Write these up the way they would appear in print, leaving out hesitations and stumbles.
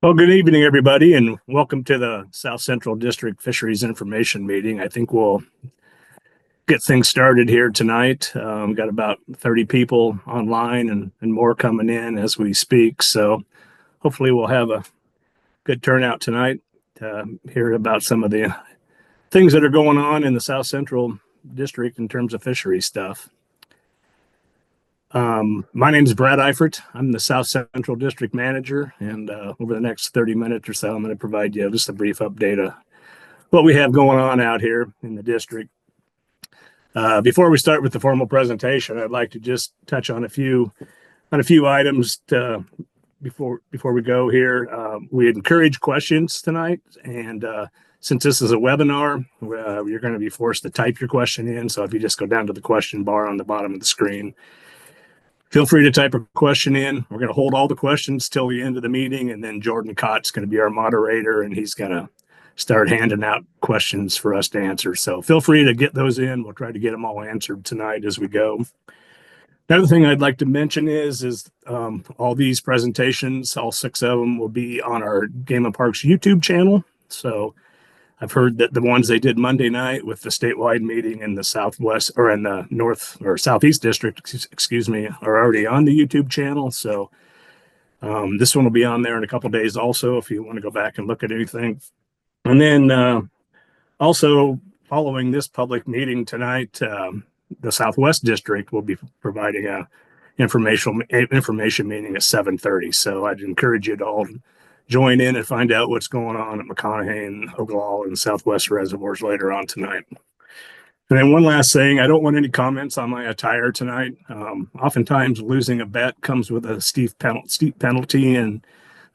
Well, good evening, everybody, and welcome to the South Central District Fisheries Information Meeting. I think we'll get things started here tonight. We've got about 30 people online and more coming in as we speak. So hopefully we'll have a good turnout tonight to hear about some of the things that are going on in the South Central District in terms of fishery stuff. My name is Brad Eifert. I'm the South Central District Manager, and over the next 30 minutes or so, I'm going to provide you just a brief update of what we have going on out here in the district. Before we start with the formal presentation, I'd like to just touch on a few items before we go here. We encourage questions tonight, and since this is a webinar, you're going to be forced to type your question in. So if you just go down to the question bar on the bottom of the screen, feel free to type a question in. We're going to hold all the questions till the end of the meeting, and then Jordan Cott's going to be our moderator, and he's going to start handing out questions for us to answer. So feel free to get those in. We'll try to get them all answered tonight as we go. Another thing I'd like to mention is all these presentations, all 6 of them, will be on our Game and Parks YouTube channel. So I've heard that the ones they did Monday night with the statewide meeting in the Southwest or in the North or Southeast district, excuse me, are already on the YouTube channel. So this one will be on there in a couple days also if you want to go back and look at anything. And then also following this public meeting tonight, the Southwest district will be providing a information meeting at 7:30. So I'd encourage you to all join in and find out what's going on at McConaughey and Ogallala and Southwest reservoirs later on tonight. And then one last thing, I don't want any comments on my attire tonight. Oftentimes losing a bet comes with a steep penalty, and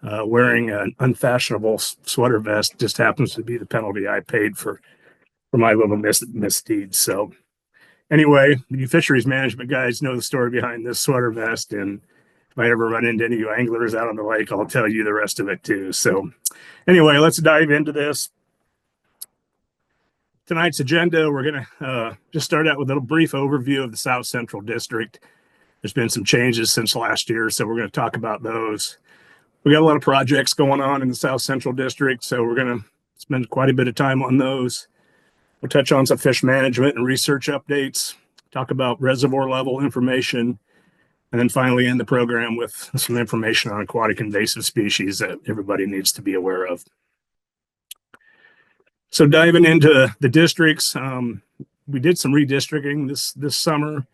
wearing an unfashionable sweater vest just happens to be the penalty I paid for my little misdeeds. So anyway, you fisheries management guys know the story behind this sweater vest, and if I ever run into any of you anglers out on the lake, I'll tell you the rest of it too. So anyway, let's dive into this. Tonight's agenda, we're going to just start out with a little brief overview of the South Central District. There's been some changes since last year, so we're going to talk about those. We got a lot of projects going on in the South Central District, so we're going to spend quite a bit of time on those. We'll touch on some fish management and research updates, talk about reservoir level information, and then finally end the program with some information on aquatic invasive species that everybody needs to be aware of. So diving into the districts, we did some redistricting this summer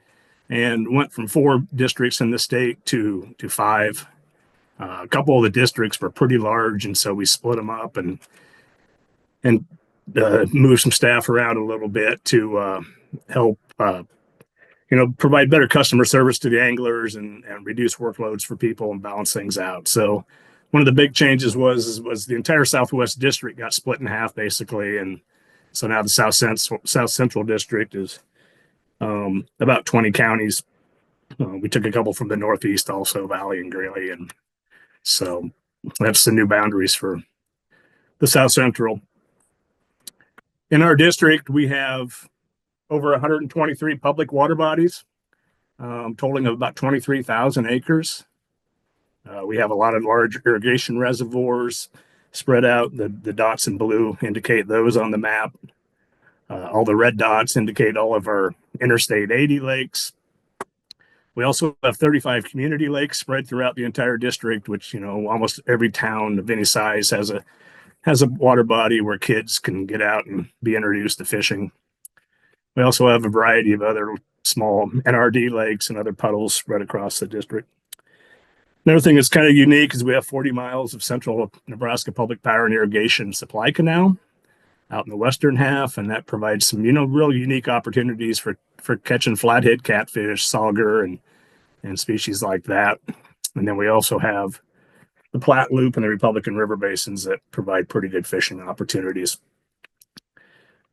and went from 4 districts in the state to 5. A couple of the districts were pretty large, and so we split them up and moved some staff around a little bit to help provide better customer service to the anglers and reduce workloads for people and balance things out. So one of the big changes was the entire Southwest district got split in half basically, and so now the South Central District is about 20 counties. We took a couple from the Northeast also, Valley and Greeley, and so that's the new boundaries for the South Central. In our district, we have over 123 public water bodies, totaling of about 23,000 acres. We have a lot of large irrigation reservoirs spread out. The dots in blue indicate those on the map. All the red dots indicate all of our Interstate 80 lakes. We also have 35 community lakes spread throughout the entire district, which, almost every town of any size has a water body where kids can get out and be introduced to fishing. We also have a variety of other small NRD lakes and other puddles spread across the district. Another thing that's kind of unique is we have 40 miles of central Nebraska public power and irrigation supply canal out in the western half, and that provides some, real unique opportunities for catching flathead catfish, sauger, and species like that. And then we also have the Platte Loop and the Republican River basins that provide pretty good fishing opportunities.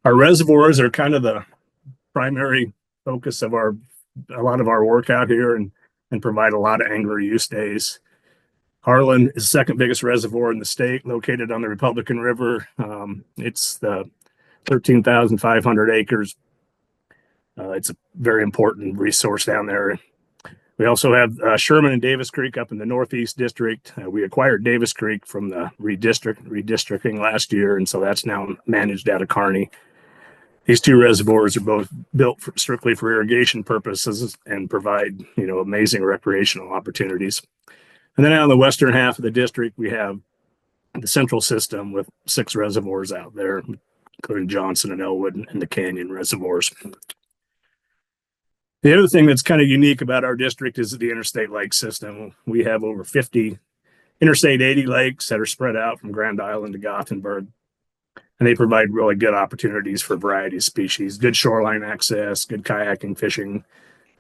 Our reservoirs are kind of the primary focus of a lot of our work out here and provide a lot of angler use days. Harlan is the second biggest reservoir in the state, located on the Republican River. It's the 13,500 acres. It's a very important resource down there. We also have Sherman and Davis Creek up in the Northeast District. We acquired Davis Creek from the redistricting last year, and so that's now managed out of Kearney. These two reservoirs are both built strictly for irrigation purposes and provide, amazing recreational opportunities. And then out in the western half of the district, we have the central system with 6 reservoirs out there, including Johnson and Elwood and the Canyon reservoirs. The other thing that's kind of unique about our district is the interstate lake system. We have over 50 interstate 80 lakes that are spread out from Grand Island to Gothenburg, and they provide really good opportunities for a variety of species, good shoreline access, good kayaking, fishing.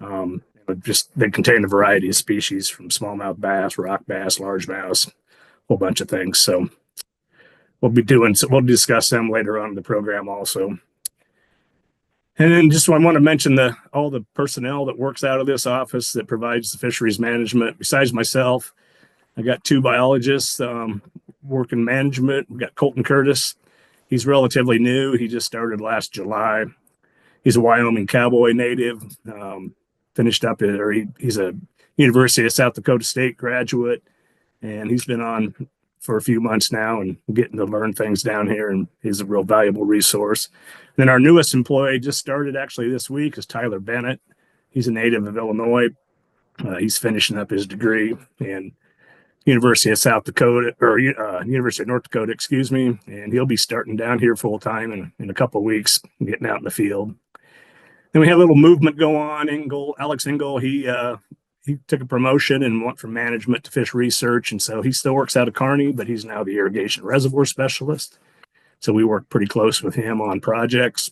They contain a variety of species from smallmouth bass, rock bass, largemouth, a whole bunch of things. So we'll discuss them later on in the program also. And then I want to mention all the personnel that works out of this office that provides the fisheries management. Besides myself, I got 2 biologists working management. We got Colton Curtis. He's relatively new. He just started last July. He's a Wyoming cowboy native. Finished up, he's a University of South Dakota State graduate, and he's been on for a few months now and getting to learn things down here, and he's a real valuable resource. And then our newest employee just started actually this week is Tyler Bennett. He's a native of Illinois. He's finishing up his degree in University of South Dakota or University of North Dakota, excuse me, and he'll be starting down here full time in a couple of weeks, getting out in the field. Then we had a little movement go on. Alex Engel, he took a promotion and went from management to fish research, and so he still works out of Kearney, but he's now the irrigation reservoir specialist. So we work pretty close with him on projects.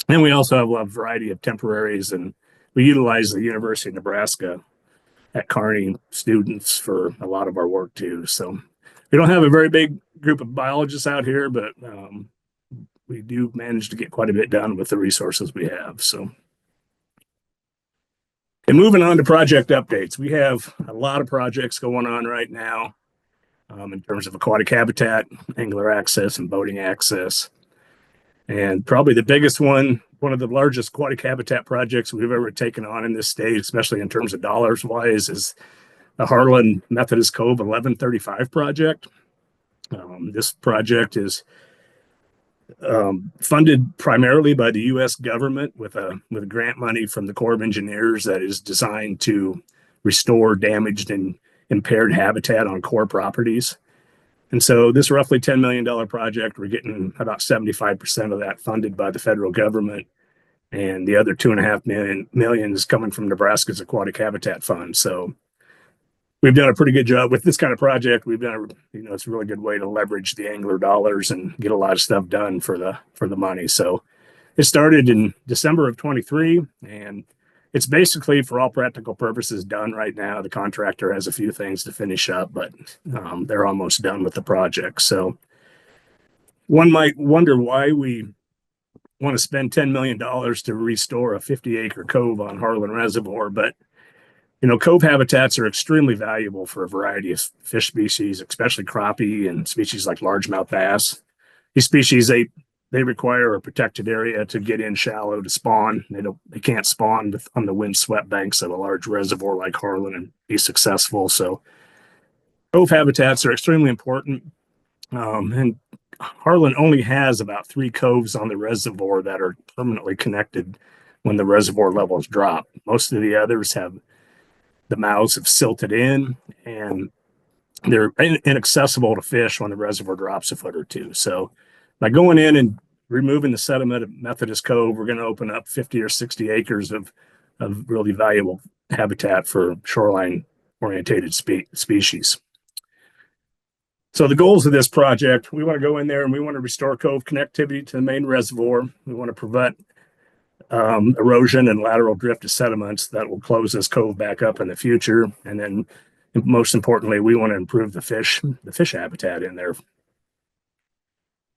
And we also have a variety of temporaries, and we utilize the University of Nebraska at Kearney students for a lot of our work too. So we don't have a very big group of biologists out here, but we do manage to get quite a bit done with the resources we have. So, and moving on to project updates, we have a lot of projects going on right now in terms of aquatic habitat, angler access, and boating access. And probably the biggest one of the largest aquatic habitat projects we've ever taken on in this state, especially in terms of dollars wise, is the Harlan Methodist Cove 1135 project. This project is funded primarily by the U.S. government with grant money from the Corps of Engineers that is designed to restore damaged and impaired habitat on core properties. And so this roughly $10 million project, we're getting about 75% of that funded by the federal government, and the other $2.5 million is coming from Nebraska's Aquatic Habitat Fund. So we've done a pretty good job with this kind of project. It's a really good way to leverage the angler dollars and get a lot of stuff done for the money. So it started in December of 23, and it's basically, for all practical purposes, done right now. The contractor has a few things to finish up, but they're almost done with the project. So one might wonder why we want to spend $10 million to restore a 50-acre cove on Harlan Reservoir, but cove habitats are extremely valuable for a variety of fish species, especially crappie and species like largemouth bass. These species, they require a protected area to get in shallow to spawn. They can't spawn on the wind-swept banks of a large reservoir like Harlan and be successful. So cove habitats are extremely important. And Harlan only has about 3 coves on the reservoir that are permanently connected when the reservoir levels drop. Most of the others have the mouths have silted in, and they're inaccessible to fish when the reservoir drops a foot or two. So by going in and removing the sediment of Methodist Cove, we're going to open up 50 or 60 acres of really valuable habitat for shoreline-orientated species. So the goals of this project, we want to go in there and we want to restore cove connectivity to the main reservoir. We want to prevent erosion and lateral drift of sediments that will close this cove back up in the future. And then most importantly, we want to improve the fish habitat in there.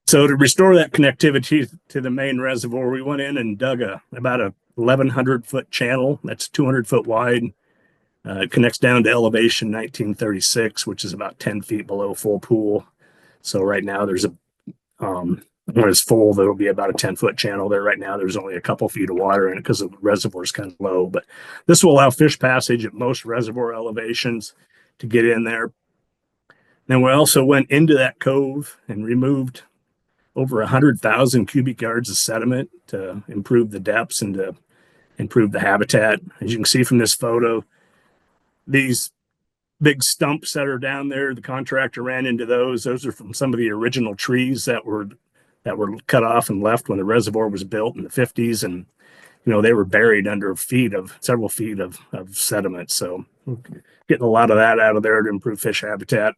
So to restore that connectivity to the main reservoir, we went in and dug about a 1,100-foot channel that's 200 foot wide. It connects down to elevation 1936, which is about 10 feet below full pool. So right now there's When it's full, there'll be about a 10-foot channel there. Right now, there's only a couple feet of water in it because the reservoir is kind of low. But this will allow fish passage at most reservoir elevations to get in there. Then we also went into that cove and removed over 100,000 cubic yards of sediment to improve the depths and to improve the habitat. As you can see from this photo, these big stumps that are down there, the contractor ran into those. Those are from some of the original trees that were cut off and left when the reservoir was built in the 50s. And, they were buried under several feet of sediment. So getting a lot of that out of there to improve fish habitat.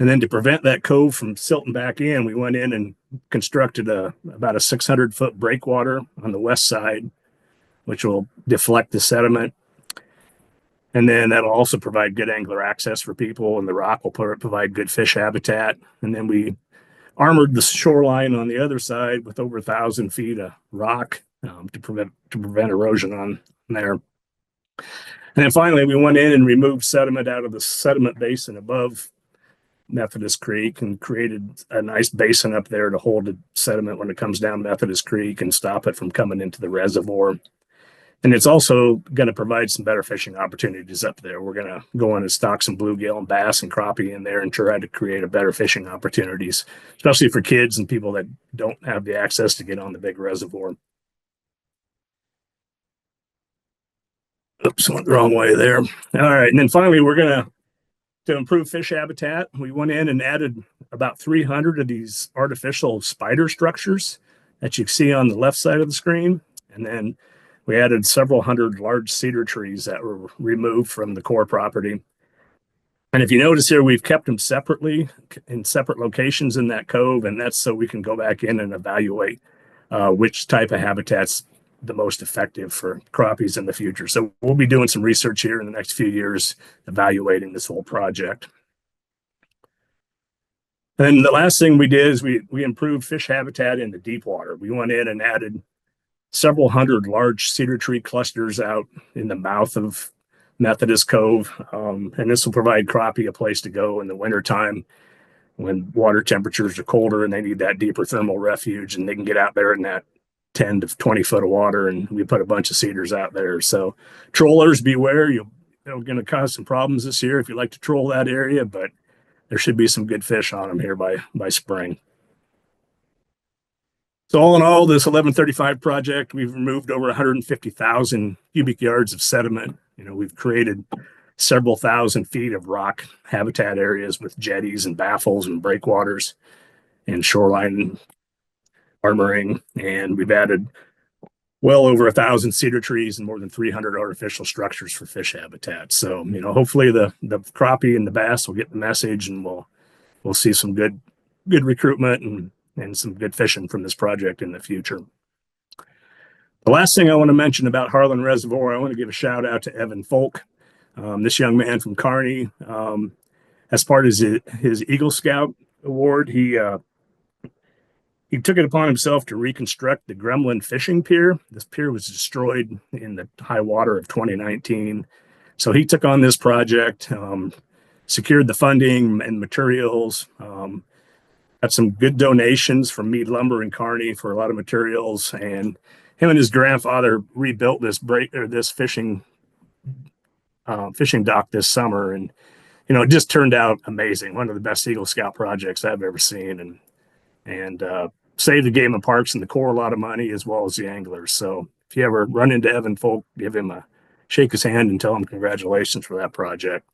And then to prevent that cove from silting back in, we went in and constructed about a 600-foot breakwater on the west side, which will deflect the sediment. And then that'll also provide good angler access for people, and the rock will provide good fish habitat. And then we armored the shoreline on the other side with over 1,000 feet of rock to prevent erosion on there. And then finally, we went in and removed sediment out of the sediment basin above Methodist Creek and created a nice basin up there to hold the sediment when it comes down Methodist Creek and stop it from coming into the reservoir. And it's also going to provide some better fishing opportunities up there. We're going to go in and stock some bluegill and bass and crappie in there and try to create a better fishing opportunities, especially for kids and people that don't have the access to get on the big reservoir. Oops, went the wrong way there. All right. And then finally, to improve fish habitat, we went in and added about 300 of these artificial spider structures that you see on the left side of the screen. And then we added several hundred large cedar trees that were removed from the core property. And if you notice here, we've kept them separately in separate locations in that cove. And that's so we can go back in and evaluate which type of habitat's the most effective for crappies in the future. So we'll be doing some research here in the next few years, evaluating this whole project. And the last thing we did is we improved fish habitat in the deep water. We went in and added several hundred large cedar tree clusters out in the mouth of Methodist Cove. And this will provide crappie a place to go in the wintertime when water temperatures are colder and they need that deeper thermal refuge, and they can get out there in that 10 to 20 foot of water, and we put a bunch of cedars out there. So trollers, beware. You're going to cause some problems this year if you like to troll that area, but there should be some good fish on them here by spring. So all in all, this 1135 project, we've removed over 150,000 cubic yards of sediment. We've created several thousand feet of rock habitat areas with jetties and baffles and breakwaters and shoreline armoring, and we've added well over 1,000 cedar trees and more than 300 artificial structures for fish habitat. So, hopefully the crappie and the bass will get the message, and we'll see some good recruitment and some good fishing from this project in the future. The last thing I want to mention about Harlan Reservoir, I want to give a shout out to Evan Folk, this young man from Kearney. As part of his Eagle Scout award, he took it upon himself to reconstruct the Gremlin fishing pier. This pier was destroyed in the high water of 2019. So he took on this project, secured the funding and materials, got some good donations from Mead Lumber and Kearney for a lot of materials. And him and his grandfather rebuilt this fishing dock this summer. And, it just turned out amazing. One of the best Eagle Scout projects I've ever seen. And saved the Game and Parks and the Corps a lot of money, as well as the anglers. So if you ever run into Evan Folk, shake his hand and tell him congratulations for that project.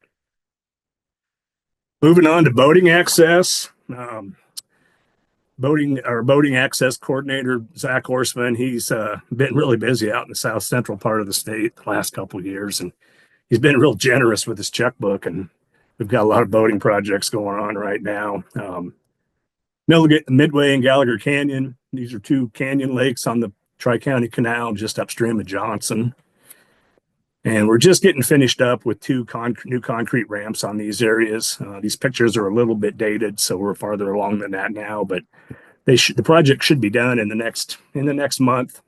Moving on to boating access. Boating access coordinator, Zach Horseman, he's been really busy out in the south central part of the state the last couple of years, and he's been real generous with his checkbook, and we've got a lot of boating projects going on right now. Midway and Gallagher Canyon. These are two canyon lakes on the Tri-County Canal just upstream of Johnson. And we're just getting finished up with two new concrete ramps on these areas. These pictures are a little bit dated, so we're farther along than that now, but the project should be done in the next month.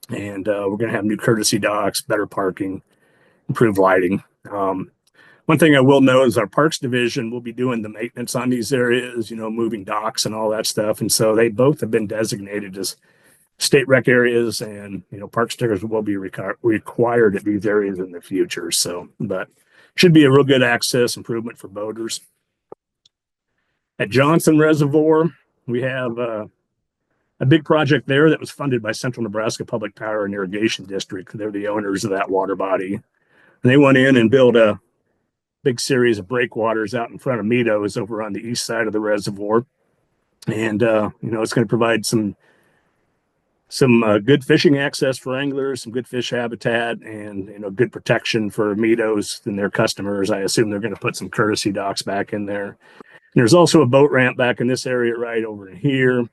And we're going to have new courtesy docks, better parking, improved lighting. One thing I will note is our Parks Division will be doing the maintenance on these areas, moving docks and all that stuff. And so they both have been designated as state rec areas, and park stickers will be required at these areas in the future. So, but should be a real good access improvement for boaters. At Johnson Reservoir, we have a big project there that was funded by Central Nebraska Public Power and Irrigation District. They're the owners of that water body. And they went in and built a big series of breakwaters out in front of Meadows over on the east side of the reservoir. And, it's going to provide some good fishing access for anglers, some good fish habitat, and good protection for Meadows and their customers. I assume they're going to put some courtesy docks back in there. And there's also a boat ramp back in this area right over here.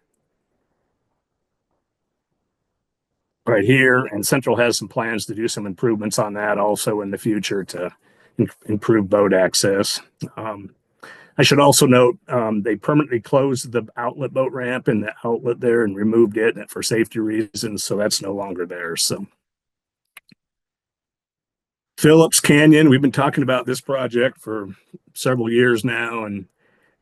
Right here, and Central has some plans to do some improvements on that also in the future to improve boat access. I should also note they permanently closed the outlet boat ramp and the outlet there and removed it for safety reasons, so that's no longer there. So Phillips Canyon, we've been talking about this project for several years now, and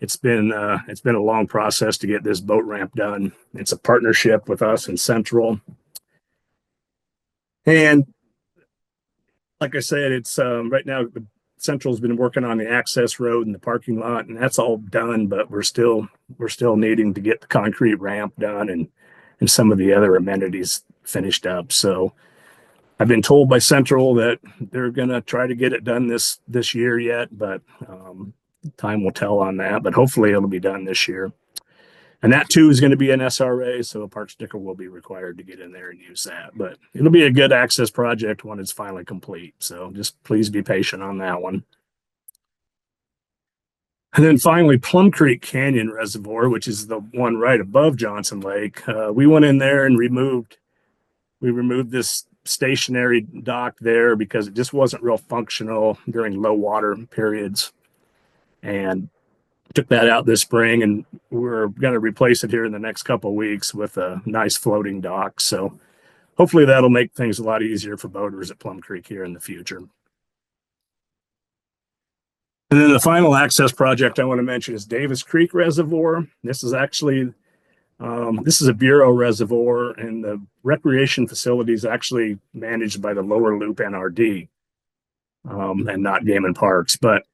it's been a long process to get this boat ramp done. It's a partnership with us and Central. And like I said, it's right now Central's been working on the access road and the parking lot, and that's all done. But we're still needing to get the concrete ramp done and some of the other amenities finished up. So I've been told by Central that they're going to try to get it done this year yet, but time will tell on that. But hopefully it'll be done this year. And that too is going to be an SRA, so a park sticker will be required to get in there and use that. But it'll be a good access project when it's finally complete. So just please be patient on that one. And then finally, Plum Creek Canyon Reservoir, which is the one right above Johnson Lake. We went in there and removed this stationary dock there because it just wasn't real functional during low water periods. And took that out this spring, and we're going to replace it here in the next couple of weeks with a nice floating dock. So hopefully that'll make things a lot easier for boaters at Plum Creek here in the future. And then the final access project I want to mention is Davis Creek Reservoir. This is actually this is a Bureau reservoir, and the recreation facility is actually managed by the Lower Loop NRD and not Game and Parks. But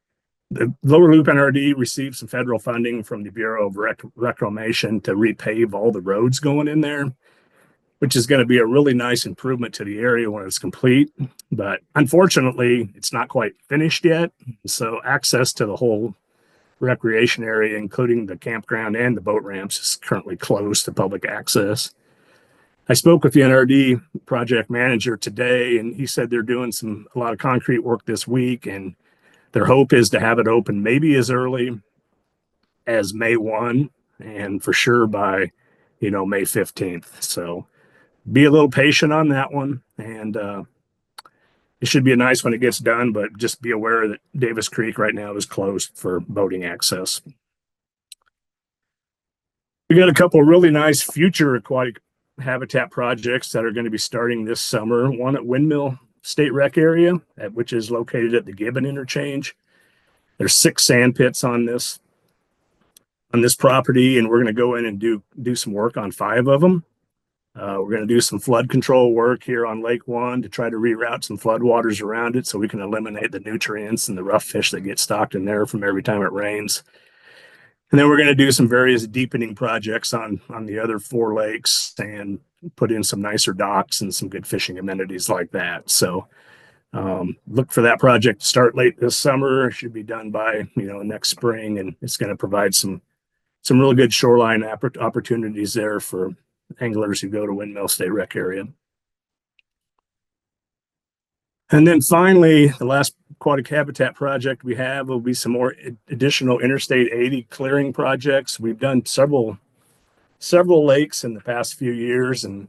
the Lower Loop NRD received some federal funding from the Bureau of Reclamation to repave all the roads going in there, which is going to be a really nice improvement to the area when it's complete. But unfortunately, it's not quite finished yet. So access to the whole recreation area, including the campground and the boat ramps, is currently closed to public access. I spoke with the NRD project manager today, and he said they're doing a lot of concrete work this week, and their hope is to have it open maybe as early as May 1 and for sure by, May 15th. So be a little patient on that one. And it should be a nice when it gets done, but just be aware that Davis Creek right now is closed for boating access. We got a couple of really nice future aquatic habitat projects that are going to be starting this summer. One at Windmill State Rec area, which is located at the Gibbon interchange. There's 6 sand pits on this property, and we're going to go in and do some work on 5 of them. We're going to do some flood control work here on Lake One to try to reroute some floodwaters around it so we can eliminate the nutrients and the rough fish that get stocked in there from every time it rains. And then we're going to do some various deepening projects on the other 4 lakes and put in some nicer docks and some good fishing amenities like that. So look for that project to start late this summer. It should be done by next spring, and it's going to provide some really good shoreline opportunities there for anglers who go to Windmill State Rec area. And then finally, the last aquatic habitat project we have will be some more additional Interstate 80 clearing projects. We've done several lakes in the past few years, and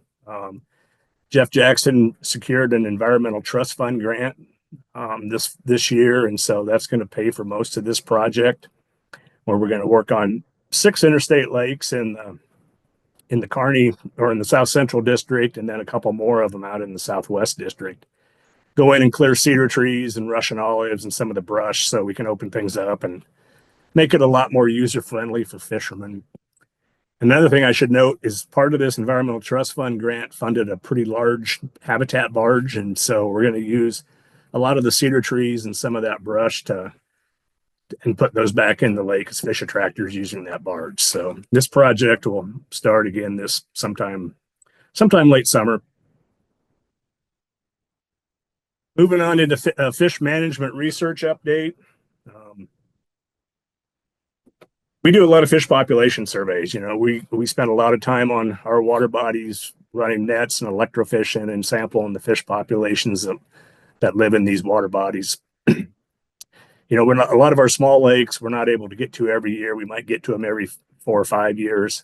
Jeff Jackson secured an environmental trust fund grant this year, and so that's going to pay for most of this project, where we're going to work on 6 interstate lakes in the Kearney or in the South Central District, and then a couple more of them out in the Southwest District. go in and clear cedar trees and Russian olives and some of the brush so we can open things up and make it a lot more user friendly for fishermen. Another thing I should note is part of this Environmental Trust Fund grant funded a pretty large habitat barge. And so we're going to use a lot of the cedar trees and some of that brush and put those back in the lake as fish attractors using that barge. So this project will start again this sometime late summer. Moving on into fish management research update. We do a lot of fish population surveys. We spend a lot of time on our water bodies running nets and electrofishing and sampling the fish populations that live in these water bodies. A lot of our small lakes we're not able to get to every year. We might get to them every 4 or 5 years.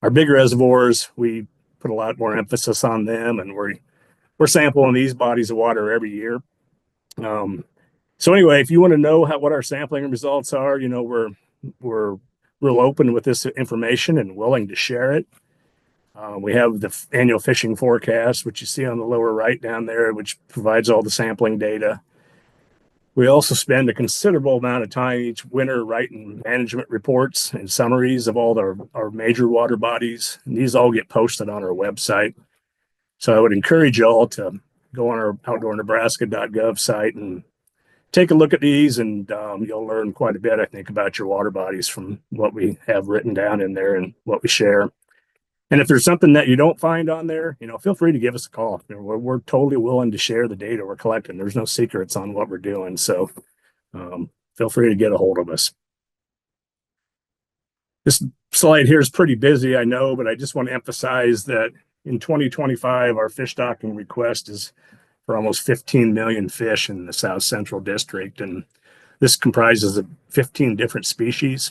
Our big reservoirs, we put a lot more emphasis on them, and we're sampling these bodies of water every year. So anyway, if you want to know what our sampling results are, we're real open with this information and willing to share it. We have the annual fishing forecast, which you see on the lower right down there, which provides all the sampling data. We also spend a considerable amount of time each winter writing management reports and summaries of all our major water bodies. And these all get posted on our website. So I would encourage you all to go on our outdoornebraska.gov site and take a look at these, and you'll learn quite a bit, I think, about your water bodies from what we have written down in there and what we share. And if there's something that you don't find on there, feel free to give us a call. We're totally willing to share the data we're collecting. There's no secrets on what we're doing. So feel free to get a hold of us. This slide here is pretty busy, I know, but I just want to emphasize that in 2025, our fish stocking request is for almost 15 million fish in the South Central District. And this comprises of 15 different species.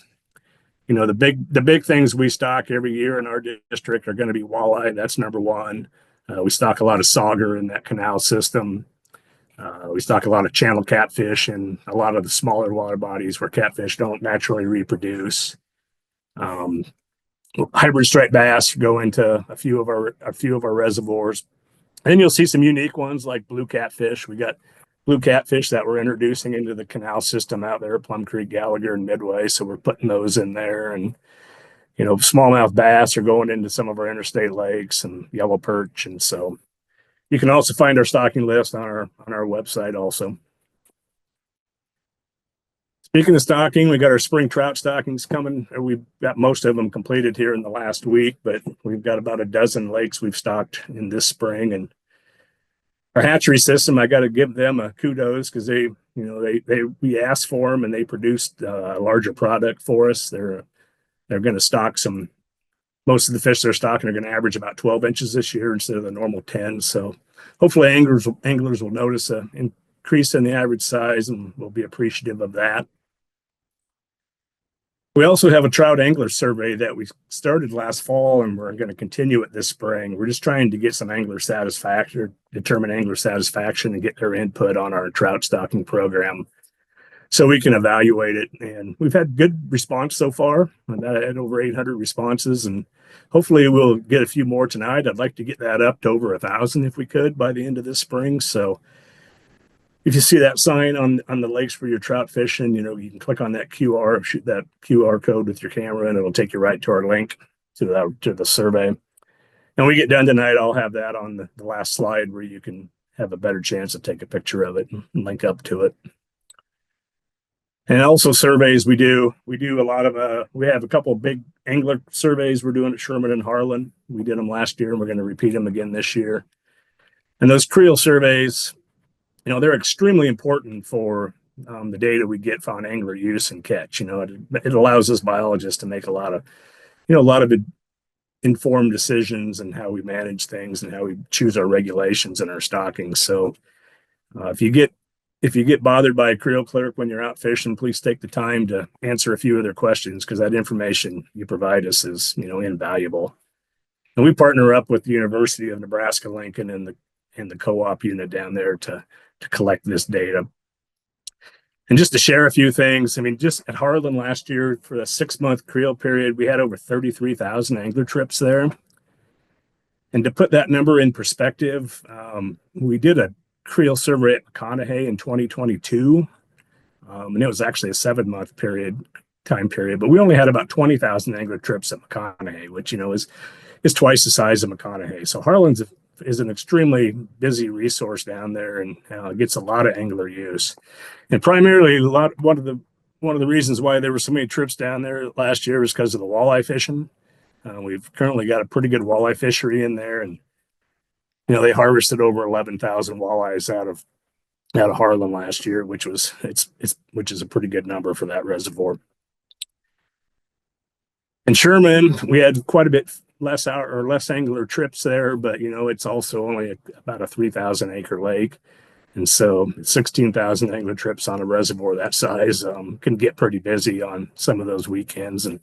The big things we stock every year in our district are going to be walleye. That's number one. We stock a lot of sauger in that canal system. We stock a lot of channel catfish and a lot of the smaller water bodies where catfish don't naturally reproduce. Hybrid striped bass go into a few of our reservoirs. And then you'll see some unique ones like blue catfish. We got blue catfish that we're introducing into the canal system out there, Plum Creek, Gallagher, and Midway. So we're putting those in there. And, smallmouth bass are going into some of our interstate lakes and yellow perch. And so you can also find our stocking list on our website also. Speaking of stocking, we got our spring trout stockings coming. We've got most of them completed here in the last week, but we've got about a dozen lakes we've stocked in this spring. And our hatchery system, I got to give them a kudos because we asked for them and they produced a larger product for us. They're going to stock most of the fish they're stocking are going to average about 12 inches this year instead of the normal 10. So hopefully anglers will notice an increase in the average size and will be appreciative of that. We also have a trout angler survey that we started last fall, and we're going to continue it this spring. We're just trying to get some angler satisfaction, determine angler satisfaction, and get their input on our trout stocking program so we can evaluate it. And we've had good response so far. I've had over 800 responses, and hopefully we'll get a few more tonight. I'd like to get that up to over 1,000 if we could by the end of this spring. So if you see that sign on the lakes where you're trout fishing, you can click on that QR, shoot that QR code with your camera, and it'll take you right to our link to the survey. And when we get done tonight, I'll have that on the last slide where you can have a better chance to take a picture of it and link up to it. And also surveys we do a lot of, we have a couple of big angler surveys we're doing at Sherman and Harlan. We did them last year and we're going to repeat them again this year. And those creel surveys, they're extremely important for the data we get on angler use and catch. It allows us biologists to make a lot of informed decisions and how we manage things and how we choose our regulations and our stocking. So if you get bothered by a creel clerk when you're out fishing, please take the time to answer a few of their questions because that information you provide us is invaluable. And we partner up with the University of Nebraska Lincoln and the co-op unit down there to collect this data. And just to share a few things, just at Harlan last year for the 6-month creel period, we had over 33,000 angler trips there. And to put that number in perspective, we did a creel survey at McConaughey in 2022. And it was actually a 7-month time period, but we only had about 20,000 angler trips at McConaughey, which, is twice the size of McConaughey. So Harlan's is an extremely busy resource down there and gets a lot of angler use. And primarily, one of the reasons why there were so many trips down there last year was because of the walleye fishing. We've currently got a pretty good walleye fishery in there, and they harvested over 11,000 walleyes out of Harlan last year, which is a pretty good number for that reservoir. In Sherman, we had quite a bit less angler trips there, but it's also only about a 3,000 acre lake, and so 16,000 angler trips on a reservoir that size can get pretty busy on some of those weekends. And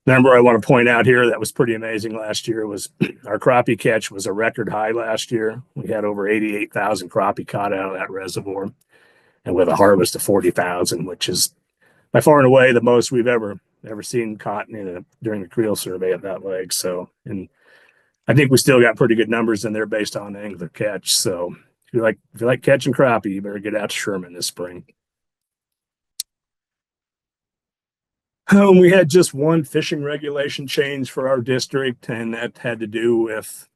the number I want to point out here that was pretty amazing last year was our crappie catch was a record high last year. We had over 88,000 crappie caught out of that reservoir, and with a harvest of 40,000, which is by far and away the most we've ever seen caught during the creel survey at that lake. So, and I think we still got pretty good numbers in there based on angler catch. So if you like catching crappie, you better get out to Sherman this spring. We had just one fishing regulation change for our district, and that had to do with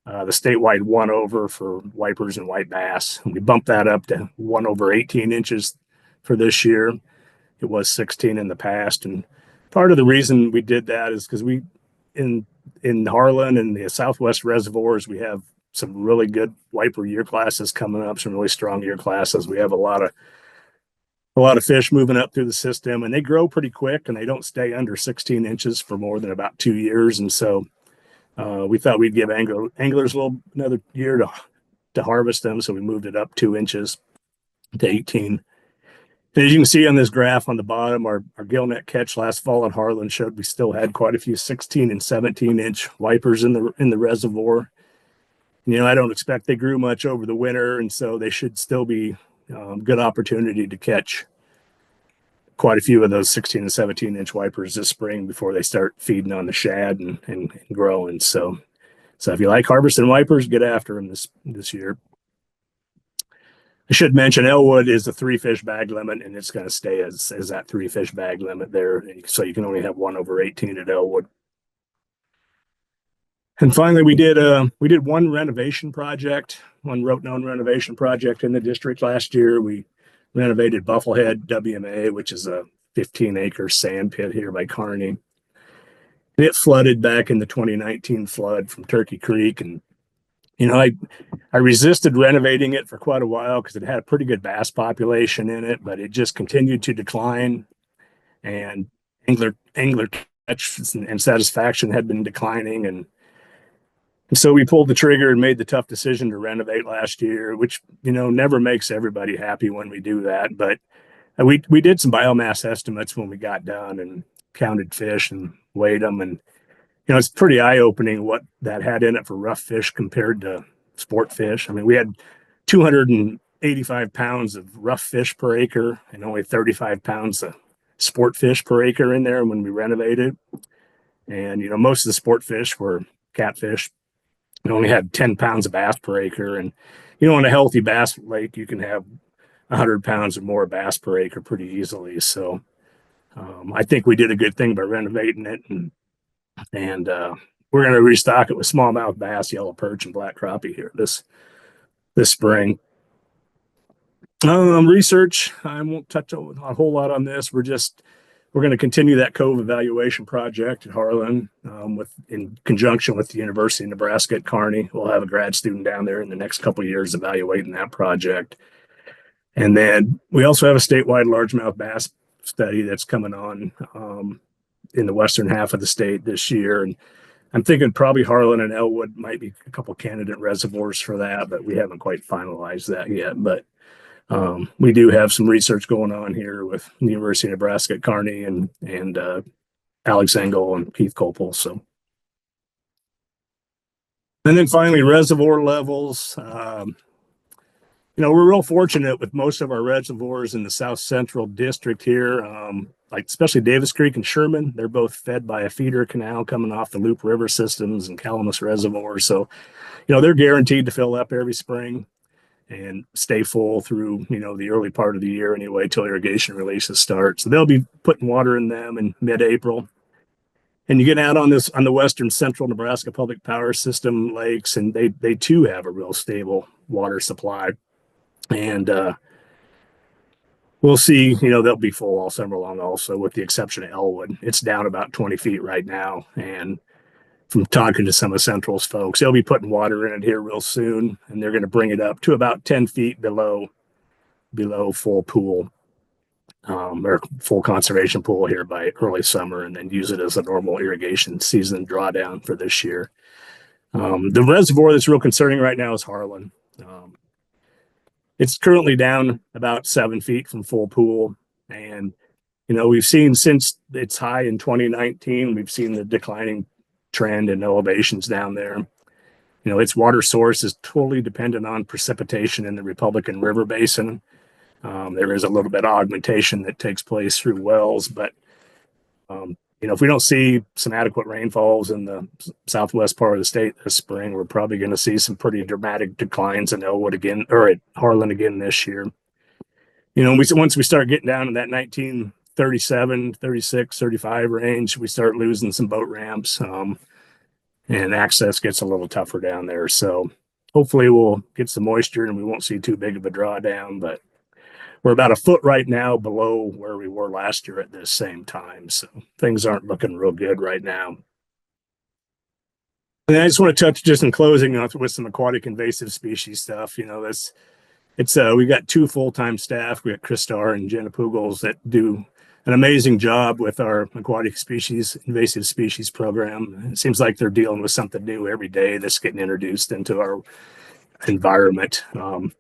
the statewide 1 over for wipers and white bass. And we bumped that up to 1/18 inches for this year. It was 16 in the past, and part of the reason we did that is because in Harlan and the Southwest reservoirs, we have some really good wiper year classes coming up, some really strong year classes. We have a lot of fish moving up through the system, and they grow pretty quick, and they don't stay under 16 inches for more than about 2 years. And so we thought we'd give anglers another year to harvest them, so we moved it up 2 inches to 18. And as you can see on this graph on the bottom, our gillnet catch last fall at Harlan showed we still had quite a few 16 and 17-inch wipers in the reservoir. I don't expect they grew much over the winter, and so they should still be good opportunity to catch quite a few of those 16 and 17-inch wipers this spring before they start feeding on the shad and growing. So if you like harvesting wipers, get after them this year. I should mention Elwood is a 3-fish bag limit, and it's going to stay as that 3-fish bag limit there. So you can only have 1/18 at Elwood. And finally, we did one rote-known renovation project in the district last year. We renovated Bufflehead WMA, which is a 15-acre sand pit here by Kearney. And it flooded back in the 2019 flood from Turkey Creek, and I resisted renovating it for quite a while because it had a pretty good bass population in it, but it just continued to decline, and angler catch and satisfaction had been declining, and so we pulled the trigger and made the tough decision to renovate last year, which never makes everybody happy when we do that. But we did some biomass estimates when we got done and counted fish and weighed them, and it's pretty eye-opening what that had in it for rough fish compared to sport fish. I mean, we had 285 pounds of rough fish per acre and only 35 pounds of sport fish per acre in there when we renovated. And, most of the sport fish were catfish. We only had 10 pounds of bass per acre. And, in a healthy bass lake, you can have 100 pounds or more bass per acre pretty easily. So I think we did a good thing by renovating it. And we're going to restock it with smallmouth bass, yellow perch, and black crappie here this spring. Research, I won't touch a whole lot on this. We're going to continue that cove evaluation project at Harlan in conjunction with the University of Nebraska at Kearney. We'll have a grad student down there in the next couple of years evaluating that project. And then we also have a statewide largemouth bass study that's coming on in the western half of the state this year. And I'm thinking probably Harlan and Elwood might be a couple candidate reservoirs for that, but we haven't quite finalized that yet. But we do have some research going on here with the University of Nebraska at Kearney and Alex Engel and Keith Copel. So, and then finally, reservoir levels. We're real fortunate with most of our reservoirs in the South Central District here, especially Davis Creek and Sherman. They're both fed by a feeder canal coming off the Loop River systems and Calamus Reservoir. So, they're guaranteed to fill up every spring. and stay full through, the early part of the year anyway, till irrigation releases start. So they'll be putting water in them in mid-April. And you get out on the western central Nebraska public power system lakes, and they too have a real stable water supply. And we'll see, they'll be full all summer long also, with the exception of Elwood. It's down about 20 feet right now. And from talking to some of Central's folks, they'll be putting water in it here real soon, and they're going to bring it up to about 10 feet below full pool, or full conservation pool here by early summer, and then use it as a normal irrigation season drawdown for this year. The reservoir that's real concerning right now is Harlan. It's currently down about 7 feet from full pool. And, we've seen since its high in 2019, we've seen the declining trend in elevations down there. Its water source is totally dependent on precipitation in the Republican River Basin. There is a little bit of augmentation that takes place through wells, but if we don't see some adequate rainfalls in the southwest part of the state this spring, we're probably going to see some pretty dramatic declines in Elwood again, or at Harlan again this year. Once we start getting down to that 1937, 36, 35 range, we start losing some boat ramps, and access gets a little tougher down there. So hopefully we'll get some moisture and we won't see too big of a drawdown, but we're about a foot right now below where we were last year at this same time. So things aren't looking real good right now. And I just want to touch, just in closing, with some aquatic invasive species stuff. We got 2 full-time staff. We got Chris Starr and Jenna Pugels that do an amazing job with our aquatic invasive species program. It seems like they're dealing with something new every day that's getting introduced into our environment. But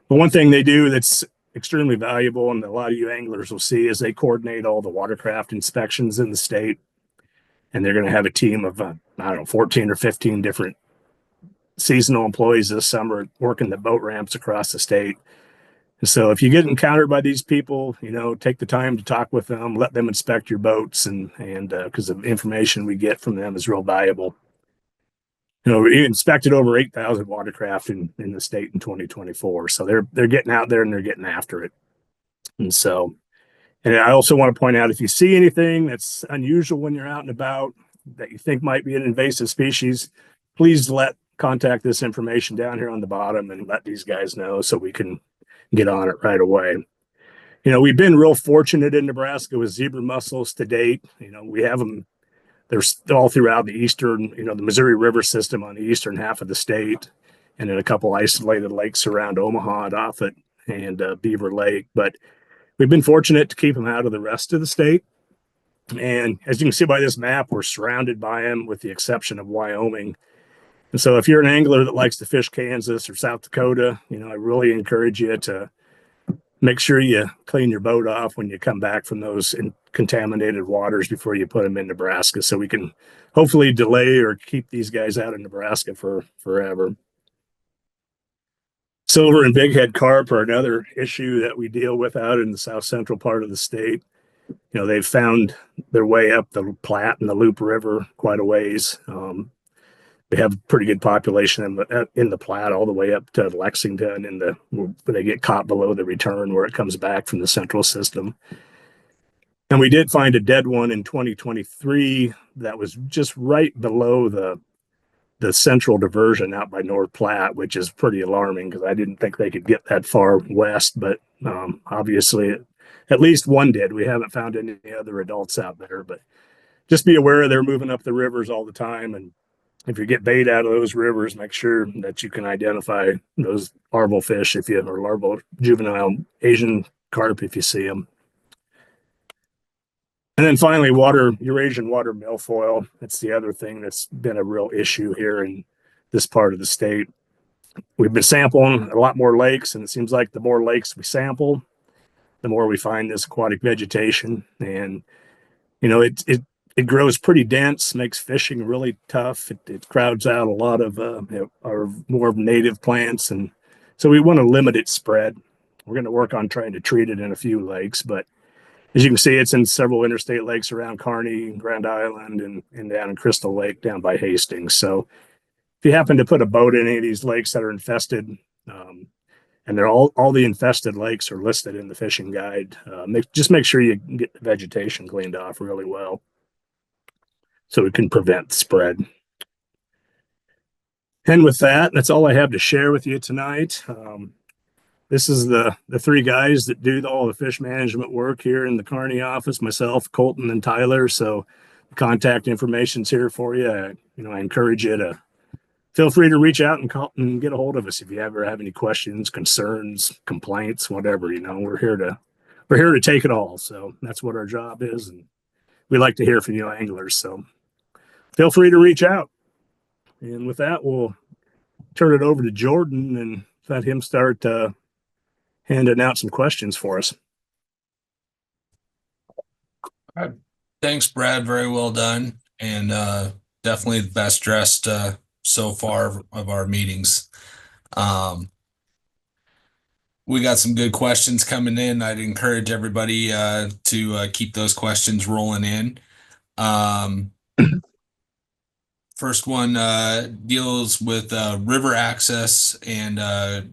one thing they do that's extremely valuable, and a lot of you anglers will see, is they coordinate all the watercraft inspections in the state. And they're going to have a team of, 14 or 15 different seasonal employees this summer working the boat ramps across the state. And so if you get encountered by these people, take the time to talk with them, let them inspect your boats, and because the information we get from them is real valuable. We inspected over 8,000 watercraft in the state in 2024. So they're getting out there and they're getting after it. And I also want to point out, if you see anything that's unusual when you're out and about that you think might be an invasive species, please contact this information down here on the bottom and let these guys know so we can get on it right away. We've been real fortunate in Nebraska with zebra mussels to date. We have them. They're all throughout the eastern, the Missouri River system on the eastern half of the state, and in a couple isolated lakes around Omaha and Offutt and Beaver Lake. But we've been fortunate to keep them out of the rest of the state. And as you can see by this map, we're surrounded by them with the exception of Wyoming. And so if you're an angler that likes to fish Kansas or South Dakota, I really encourage you to make sure you clean your boat off when you come back from those contaminated waters before you put them in Nebraska, so we can hopefully delay or keep these guys out of Nebraska for forever. Silver and bighead carp are another issue that we deal with out in the south central part of the state. They've found their way up the Platte and the Loup River quite a ways. They have a pretty good population in the Platte all the way up to Lexington, when they get caught below the return where it comes back from the central system. And we did find a dead one in 2023 that was just right below the central diversion out by North Platte, which is pretty alarming because I didn't think they could get that far west, but obviously at least one did. We haven't found any other adults out there, but just be aware they're moving up the rivers all the time. And if you get bait out of those rivers, make sure that you can identify those larval fish or larval juvenile Asian carp if you see them. And then finally, Eurasian water milfoil. That's the other thing that's been a real issue here in this part of the state. We've been sampling a lot more lakes, and it seems like the more lakes we sample, the more we find this aquatic vegetation. And, it grows pretty dense, makes fishing really tough. It crowds out a lot of our more native plants. And so we want to limit its spread. We're going to work on trying to treat it in a few lakes, but as you can see, it's in several interstate lakes around Kearney, Grand Island, and down in Crystal Lake down by Hastings. So if you happen to put a boat in any of these lakes that are infested, and they're all the infested lakes are listed in the fishing guide. Just make sure you get the vegetation cleaned off really well, so it can prevent spread. And with that, that's all I have to share with you tonight. This is the three guys that do all the fish management work here in the Kearney office, myself, Colton, and Tyler. So contact information's here for you. I encourage you to feel free to reach out and call and get a hold of us if you ever have any questions, concerns, complaints, whatever. We're here to take it all. So that's what our job is, and we like to hear from you anglers. So feel free to reach out. And with that, we'll turn it over to Jordan and let him start handing out some questions for us. All right. Thanks, Brad. Very well done. And definitely the best dressed so far of our meetings. We got some good questions coming in. I'd encourage everybody to keep those questions rolling in. First one deals with river access and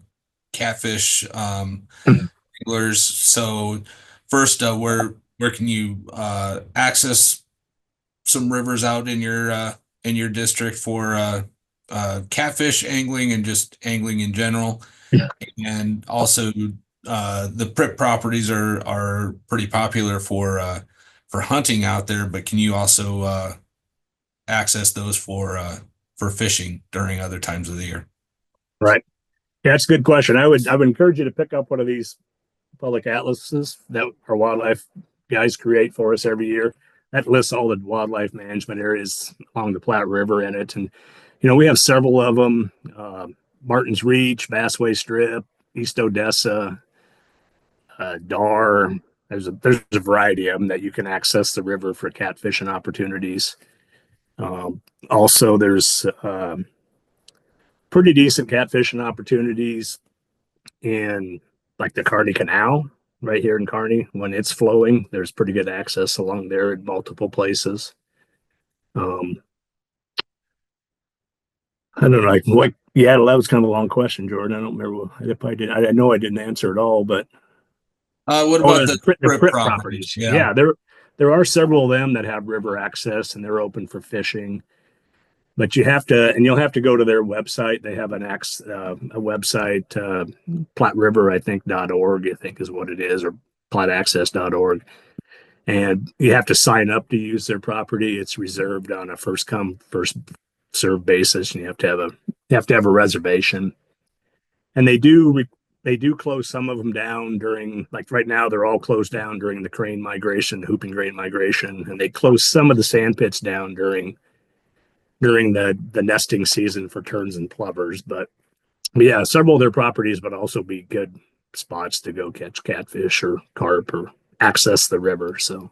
catfish anglers. So first, where can you access some rivers out in your district for catfish angling and just angling in general? Yeah. And also, the PRIP properties are pretty popular for hunting out there, but can you also access those for fishing during other times of the year? Right. Yeah, that's a good question. I would encourage you to pick up one of these public atlases that our wildlife guys create for us every year. That lists all the wildlife management areas along the Platte River in it. And, we have several of them, Martin's Reach, Bassway Strip, East Odessa, Dar. There's a variety of them that you can access the river for catfishing opportunities. Also, there's pretty decent catfishing opportunities in like the Kearney Canal right here in Kearney. When it's flowing, there's pretty good access along there in multiple places. I don't know, like what? Yeah, that was kind of a long question, Jordan. I don't remember if I did. I know I didn't answer it all, but what about the PRIP PRIP properties? Yeah. Yeah, there are several of them that have river access and they're open for fishing. But you'll have to go to their website. They have a website, Platte River, I think, .org, I think is what it is, or platteaccess.org. And you have to sign up to use their property. It's reserved on a first come, first served basis, and you have to have a reservation. And they do close some of them down during, like right now, they're all closed down during the crane migration, the hooping crane migration, and they close some of the sand pits down during the nesting season for terns and plovers. But yeah, several of their properties would also be good spots to go catch catfish or carp or access the river. So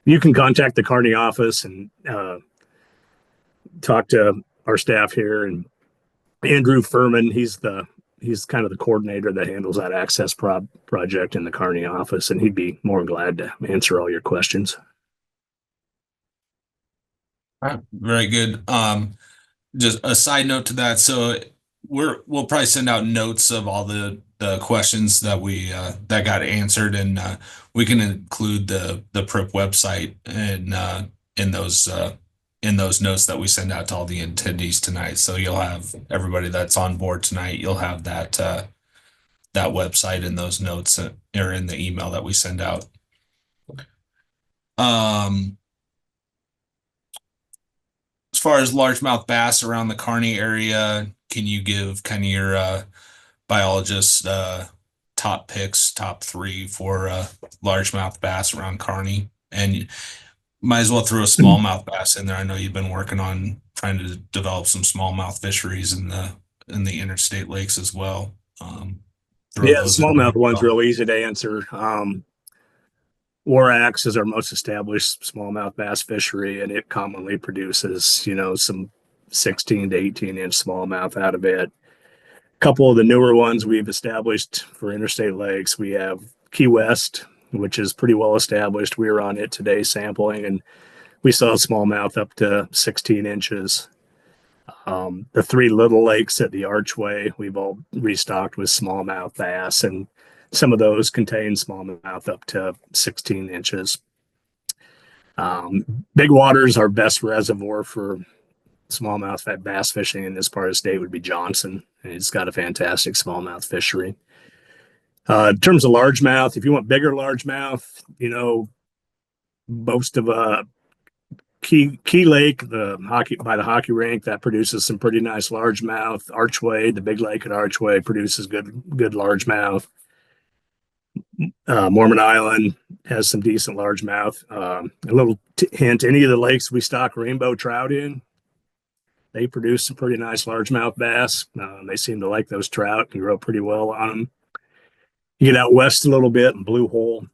you can contact the Kearney office and talk to our staff here. And Andrew Furman, he's kind of the coordinator that handles that access project in the Kearney office, and he'd be more than glad to answer all your questions. Very good. Just a side note to that. So we'll probably send out notes of all the questions that we that got answered, and we can include the PRIP website in those notes that we send out to all the attendees tonight. So you'll have everybody that's on board tonight. You'll have that website in those notes or in the email that we send out. As far as largemouth bass around the Kearney area, can you give kind of your biologist top picks, top 3 for largemouth bass around Kearney? And might as well throw a smallmouth bass in there. I know you've been working on trying to develop some smallmouth fisheries in the interstate lakes as well. Yeah, the smallmouth one's real easy to answer. Warax is our most established smallmouth bass fishery, and it commonly produces, some 16 to 18 inch smallmouth out of it. A couple of the newer ones we've established for interstate lakes, we have Key West, which is pretty well established. We were on it today sampling, and we saw smallmouth up to 16 inches. The three little lakes at the Archway, we've all restocked with smallmouth bass, and some of those contain smallmouth up to 16 inches. Big Water's our best reservoir for smallmouth bass fishing in this part of the state would be Johnson. It's got a fantastic smallmouth fishery. In terms of largemouth, if you want bigger largemouth, most of Key Lake, the hockey rink, that produces some pretty nice largemouth. Archway, the big lake at Archway, produces good largemouth. Mormon Island has some decent largemouth. A little hint: any of the lakes we stock rainbow trout in, they produce some pretty nice largemouth bass. They seem to like those trout and grow pretty well on them. You get out west a little bit, and Blue Hole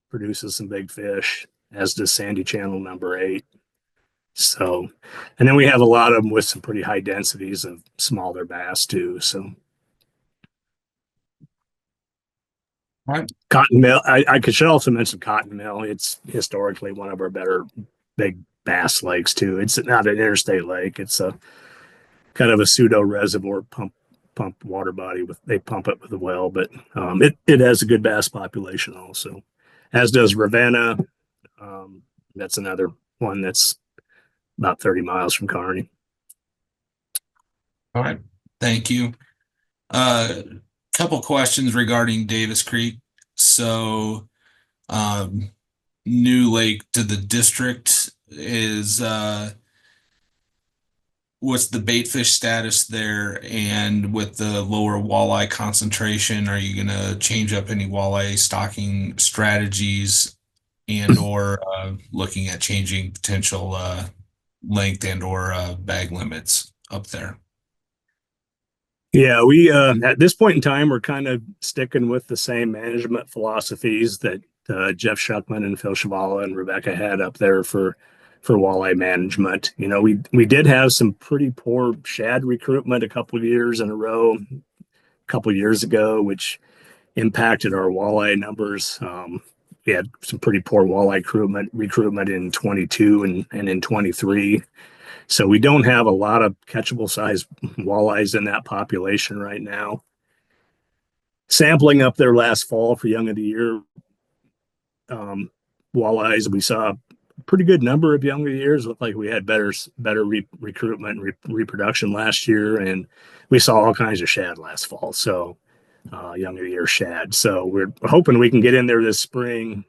produces some big fish, as does Sandy Channel number 8. So, and then we have a lot of them with some pretty high densities of smaller bass too. So, Right. Cottonmouth, I should also mention Cottonmouth. It's historically one of our better big bass lakes too. It's not an interstate lake. It's a kind of a pseudo reservoir pump water body they pump it with a well, but it has a good bass population also, as does Ravenna. That's another one that's about 30 miles from Kearney. All right. Thank you. Couple questions regarding Davis Creek. So, new lake to the district is what's the bait fish status there? And with the lower walleye concentration, are you going to change up any walleye stocking strategies and or looking at changing potential length and or bag limits up there? Yeah, we at this point in time, we're kind of sticking with the same management philosophies that Jeff Shuckman and Phil Shavala and Rebecca had up there for walleye management. We did have some pretty poor shad recruitment a couple of years in a row, a couple of years ago, which impacted our walleye numbers. We had some pretty poor walleye recruitment in 22 and in 23. So we don't have a lot of catchable size walleyes in that population right now. Sampling up there last fall for young of the year walleyes, we saw a pretty good number of young of the years. Looked like we had better recruitment and reproduction last year, and we saw all kinds of shad last fall. So young of the year shad. So we're hoping we can get in there this spring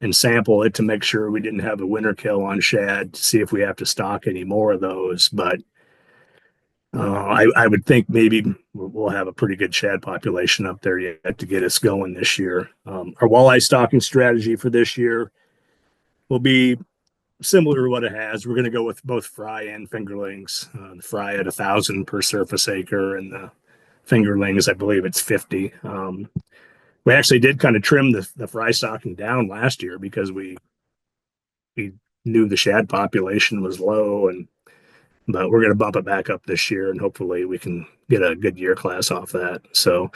and sample it to make sure we didn't have a winter kill on shad, to see if we have to stock any more of those. But I would think maybe we'll have a pretty good shad population up there yet to get us going this year. Our walleye stocking strategy for this year will be similar to what it has. We're going to go with both fry and fingerlings. The fry at 1,000 per surface acre, and the fingerlings, I believe it's 50. We actually did kind of trim the fry stocking down last year because we knew the shad population was low, but we're going to bump it back up this year, and hopefully we can get a good year class off that. So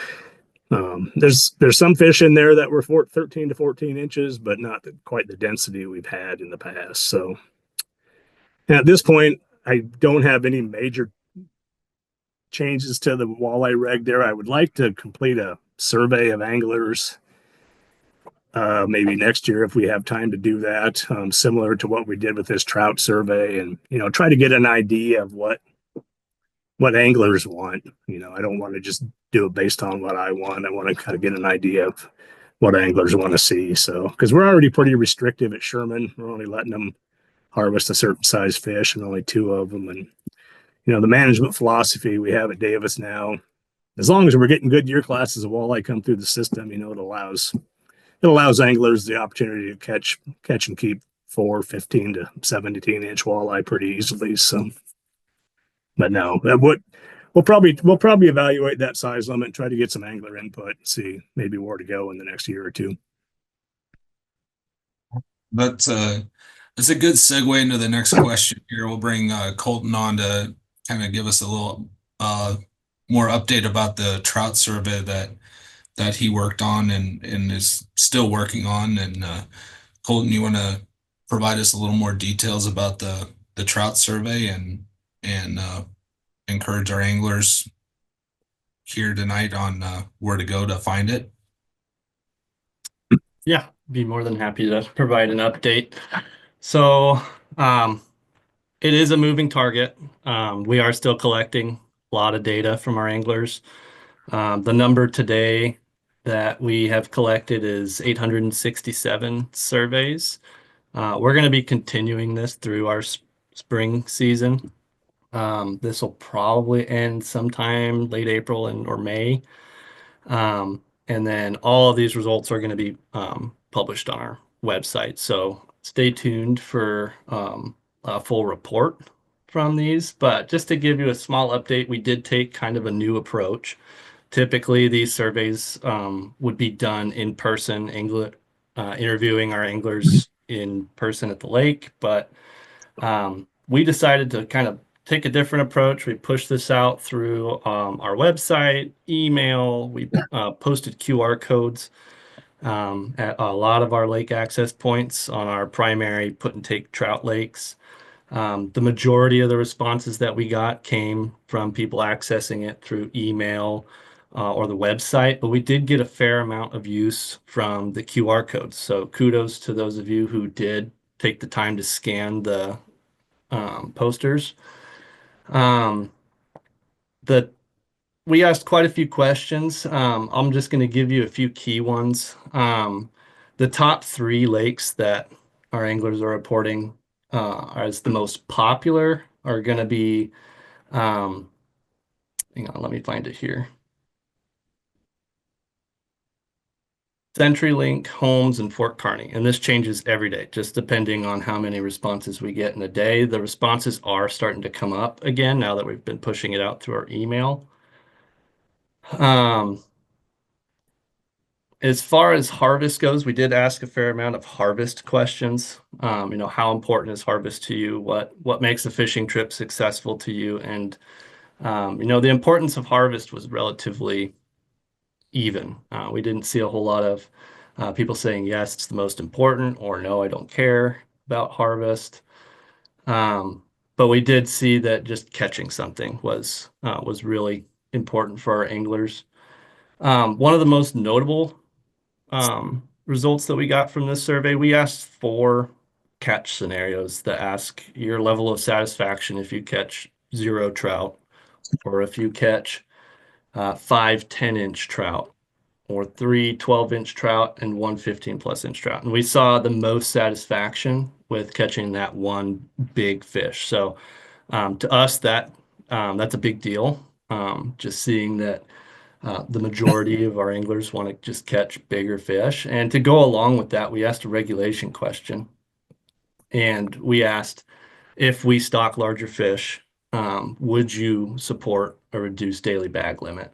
there's some fish in there that were 13 to 14 inches, but not quite the density we've had in the past. So at this point, I don't have any major changes to the walleye reg there. I would like to complete a survey of anglers maybe next year if we have time to do that, similar to what we did with this trout survey, and try to get an idea of what anglers want. I don't want to just do it based on what I want. I want to kind of get an idea of what anglers want to see. So, because we're already pretty restrictive at Sherman, we're only letting them harvest a certain size fish and only 2 of them. And the management philosophy we have at Davis now, as long as we're getting good year classes of walleye come through the system, it allows anglers the opportunity to catch and keep 4, 15 to 17 inch walleye pretty easily. So, but no, we'll probably evaluate that size limit and try to get some angler input and see maybe where to go in the next year or two. That's a good segue into the next question here. We'll bring Colton on to kind of give us a little more update about the trout survey that he worked on and is still working on. And Colton, you want to provide us a little more details about the the trout survey and encourage our anglers here tonight on where to go to find it. Yeah, be more than happy to provide an update. So, um, it is a moving target. We are still collecting a lot of data from our anglers. The number today that we have collected is 867 surveys. We're going to be continuing this through our spring season. This will probably end sometime late April or May. And then all of these results are going to be published on our website. So stay tuned for a full report from these. But just to give you a small update, we did take kind of a new approach. Typically, these surveys would be done in person, interviewing our anglers in person at the lake. But we decided to kind of take a different approach. We pushed this out through our website, email. We posted QR codes at a lot of our lake access points on our primary put and take trout lakes. The majority of the responses that we got came from people accessing it through email or the website, but we did get a fair amount of use from the QR codes. So kudos to those of you who did take the time to scan the posters. Um, the we asked quite a few questions. I'm just going to give you a few key ones. The top three lakes that our anglers are reporting as the most popular are going to be, hang on, let me find it here. CenturyLink, Holmes, and Fort Kearney. And this changes every day, just depending on how many responses we get in a day. The responses are starting to come up again now that we've been pushing it out through our email. As far as harvest goes, we did ask a fair amount of harvest questions. How important is harvest to you? What makes a fishing trip successful to you? And the importance of harvest was relatively even. We didn't see a whole lot of people saying, yes, it's the most important, or no, I don't care about harvest. But we did see that just catching something was really important for our anglers. One of the most notable results that we got from this survey, we asked 4 catch scenarios that ask your level of satisfaction if you catch 0 trout, or if you catch 5 10-inch trout, or 3 12-inch trout, and 1 15+ inch trout. And we saw the most satisfaction with catching that one big fish. So to us, that's a big deal. Just seeing that the majority of our anglers want to just catch bigger fish. And to go along with that, we asked a regulation question. And we asked, if we stock larger fish, would you support a reduced daily bag limit?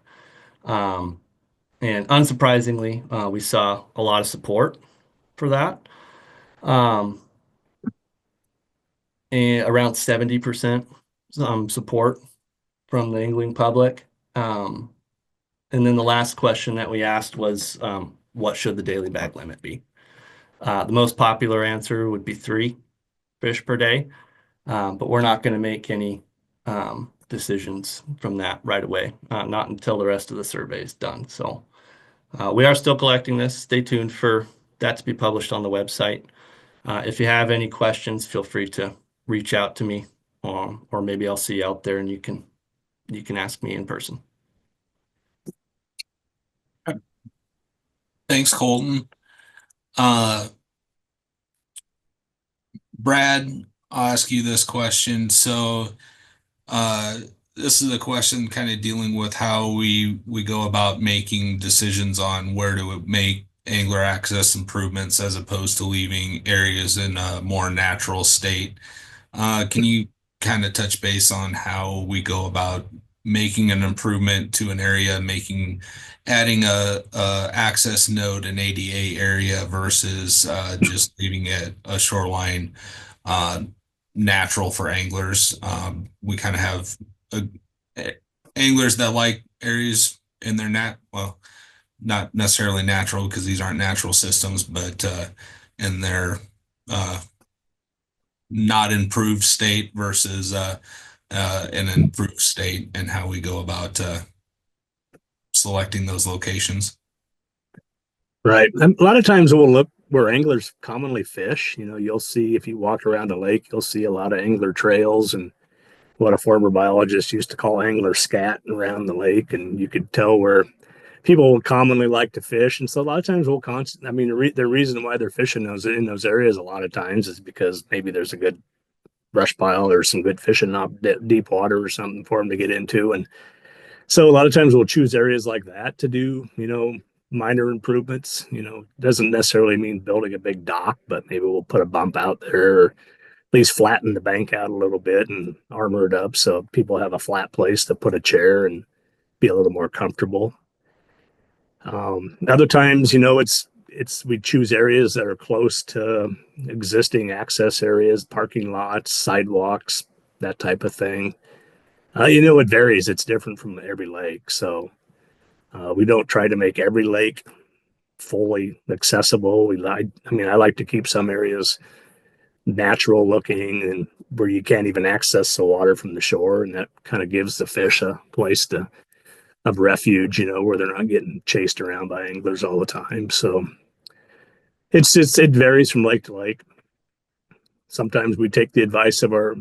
And unsurprisingly, we saw a lot of support for that. And around 70% support from the angling public. And then the last question that we asked was, what should the daily bag limit be? The most popular answer would be 3 fish per day, but we're not going to make any decisions from that right away, not until the rest of the survey is done. So we are still collecting this. Stay tuned for that to be published on the website. If you have any questions, feel free to reach out to me, or maybe I'll see you out there and you can ask me in person. Thanks, Colton. Brad, I'll ask you this question. So this is a question kind of dealing with how we go about making decisions on where to make angler access improvements as opposed to leaving areas in a more natural state. Can you kind of touch base on how we go about making an improvement to an area, adding a access node, an ADA area versus just leaving it a shoreline natural for anglers? We kind of have anglers that like areas in their well, not necessarily natural because these aren't natural systems, but in their not improved state versus an improved state, and how we go about selecting those locations. Right. A lot of times we'll look where anglers commonly fish. You'll see if you walk around a lake, you'll see a lot of angler trails and what a former biologist used to call angler scat around the lake. And you could tell where people commonly like to fish. And so a lot of times we'll I mean, the reason why they're fishing in those areas a lot of times is because maybe there's a good brush pile or some good fishing up deep water or something for them to get into. And so a lot of times we'll choose areas like that to do, minor improvements. Doesn't necessarily mean building a big dock, but maybe we'll put a bump out there, or at least flatten the bank out a little bit and armor it up so people have a flat place to put a chair and be a little more comfortable. Other times, it's we choose areas that are close to existing access areas, parking lots, sidewalks, that type of thing. It varies. It's different from every lake. So we don't try to make every lake fully accessible. I like to keep some areas natural looking and where you can't even access the water from the shore. And that kind of gives the fish a place of refuge, where they're not getting chased around by anglers all the time. So it varies from lake to lake. Sometimes we take the advice of our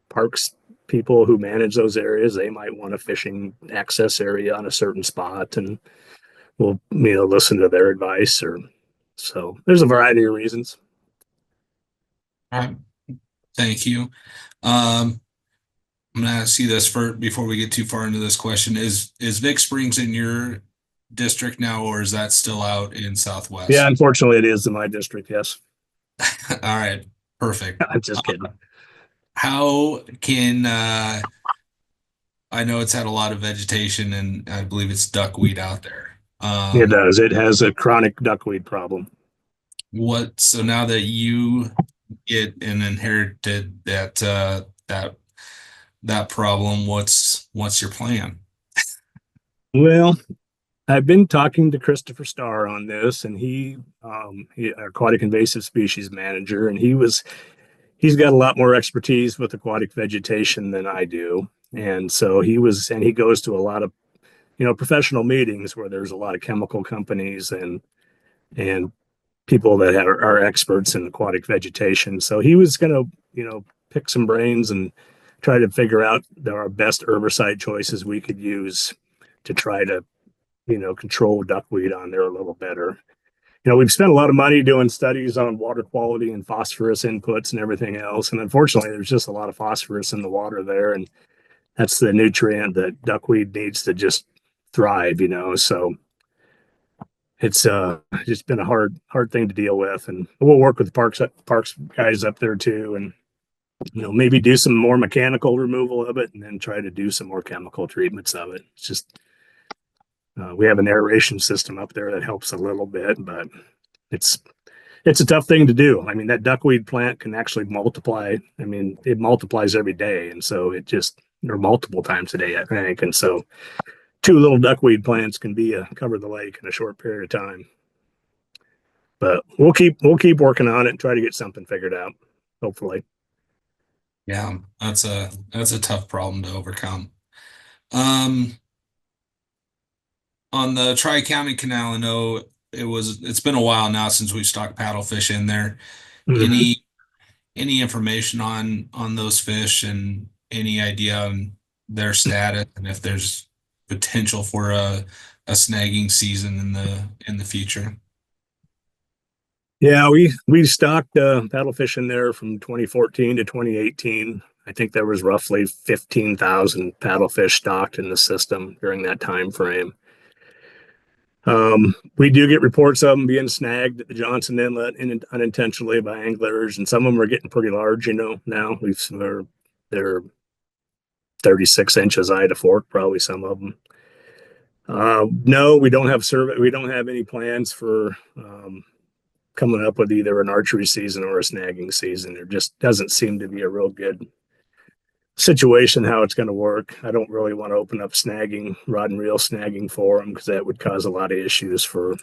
parks people who manage those areas. They might want a fishing access area on a certain spot, and we'll listen to their advice. Or so there's a variety of reasons. All right. Thank you. I'm gonna ask you this before we get too far into this question. Is Vic Springs in your district now, or is that still out in Southwest? Yeah, unfortunately it is in my district, yes. All right, perfect. I'm just kidding. How can I know it's had a lot of vegetation, and I believe it's duckweed out there. It does. It has a chronic duckweed problem. So now that you get and inherited that problem, what's your plan? Well, I've been talking to Christopher Starr on this, and he aquatic invasive species manager, and he's got a lot more expertise with aquatic vegetation than I do. And so he goes to a lot of, professional meetings where there's a lot of chemical companies and people that are experts in aquatic vegetation. So he was going to, pick some brains and try to figure out our best herbicide choices we could use to try to, control duckweed on there a little better. We've spent a lot of money doing studies on water quality and phosphorus inputs and everything else. And unfortunately, there's just a lot of phosphorus in the water there. And that's the nutrient that duckweed needs to just thrive, So it's just been a hard thing to deal with. And we'll work with the parks guys up there too. And, maybe do some more mechanical removal of it and then try to do some more chemical treatments of it. It's just, we have an aeration system up there that helps a little bit, but it's a tough thing to do. I mean, that duckweed plant can actually multiply. I mean, it multiplies every day. And so or multiple times a day, I think. And so 2 little duckweed plants can cover the lake in a short period of time. But we'll keep working on it and try to get something figured out, hopefully. Yeah, that's a tough problem to overcome. On the Tri-County Canal, I know it's been a while now since we've stocked paddlefish in there. Mm-hmm. Any information on those fish and any idea on their status and if there's potential for a snagging season in the future? Yeah, we stocked paddlefish in there from 2014 to 2018. I think there was roughly 15,000 paddlefish stocked in the system during that time frame. We do get reports of them being snagged at the Johnson Inlet unintentionally by anglers, and some of them are getting pretty large. Now they're 36 inches eye to fork, probably some of them. No, we don't have We don't have any plans for coming up with either an archery season or a snagging season. There just doesn't seem to be a real good situation how it's going to work. I don't really want to open up rod and reel snagging for them because that would cause a lot of issues for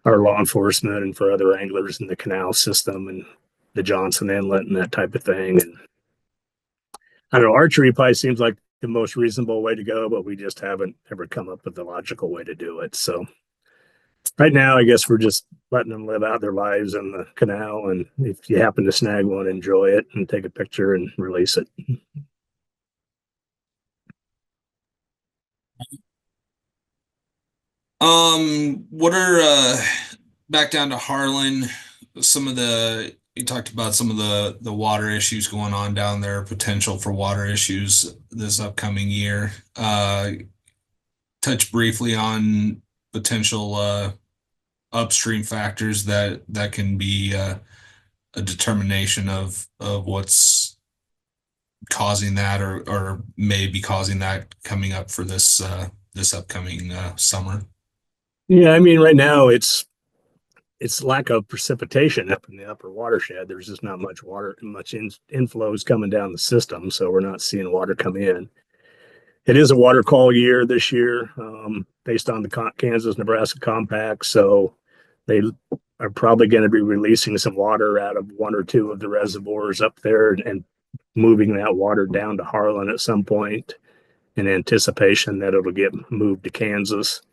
our law enforcement and for other anglers in the canal system. And the Johnson Inlet and that type of thing. And I don't know, archery probably seems like the most reasonable way to go, but we just haven't ever come up with the logical way to do it. So right now, I guess we're just letting them live out their lives in the canal. And if you happen to snag one, enjoy it and take a picture and release it. What are back down to Harlan, you talked about some of the water issues going on down there, potential for water issues this upcoming year. Touch briefly on potential upstream factors that can be a determination of what's causing that or may be causing that coming up for this upcoming summer. Yeah, I mean, right now it's lack of precipitation up in the upper watershed. There's just not much water, inflows coming down the system, so we're not seeing water come in. It is a water call year this year, based on the Kansas-Nebraska compact, so they are probably going to be releasing some water out of one or two of the reservoirs up there and moving that water down to Harlan at some point in anticipation that it'll get moved to Kansas.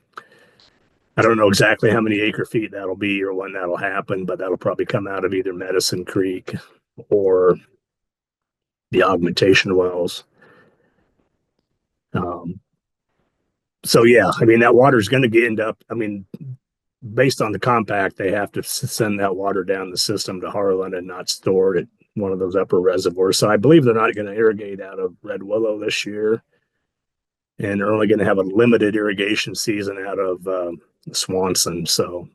I don't know exactly how many acre feet that'll be or when that'll happen, but that'll probably come out of either Medicine Creek or the augmentation wells. So yeah, I mean, that water's going to end up, I mean, based on the compact, they have to send that water down the system to Harlan and not store it at one of those upper reservoirs. So I believe they're not going to irrigate out of Red Willow this year. And they're only going to have a limited irrigation season out of Swanson. So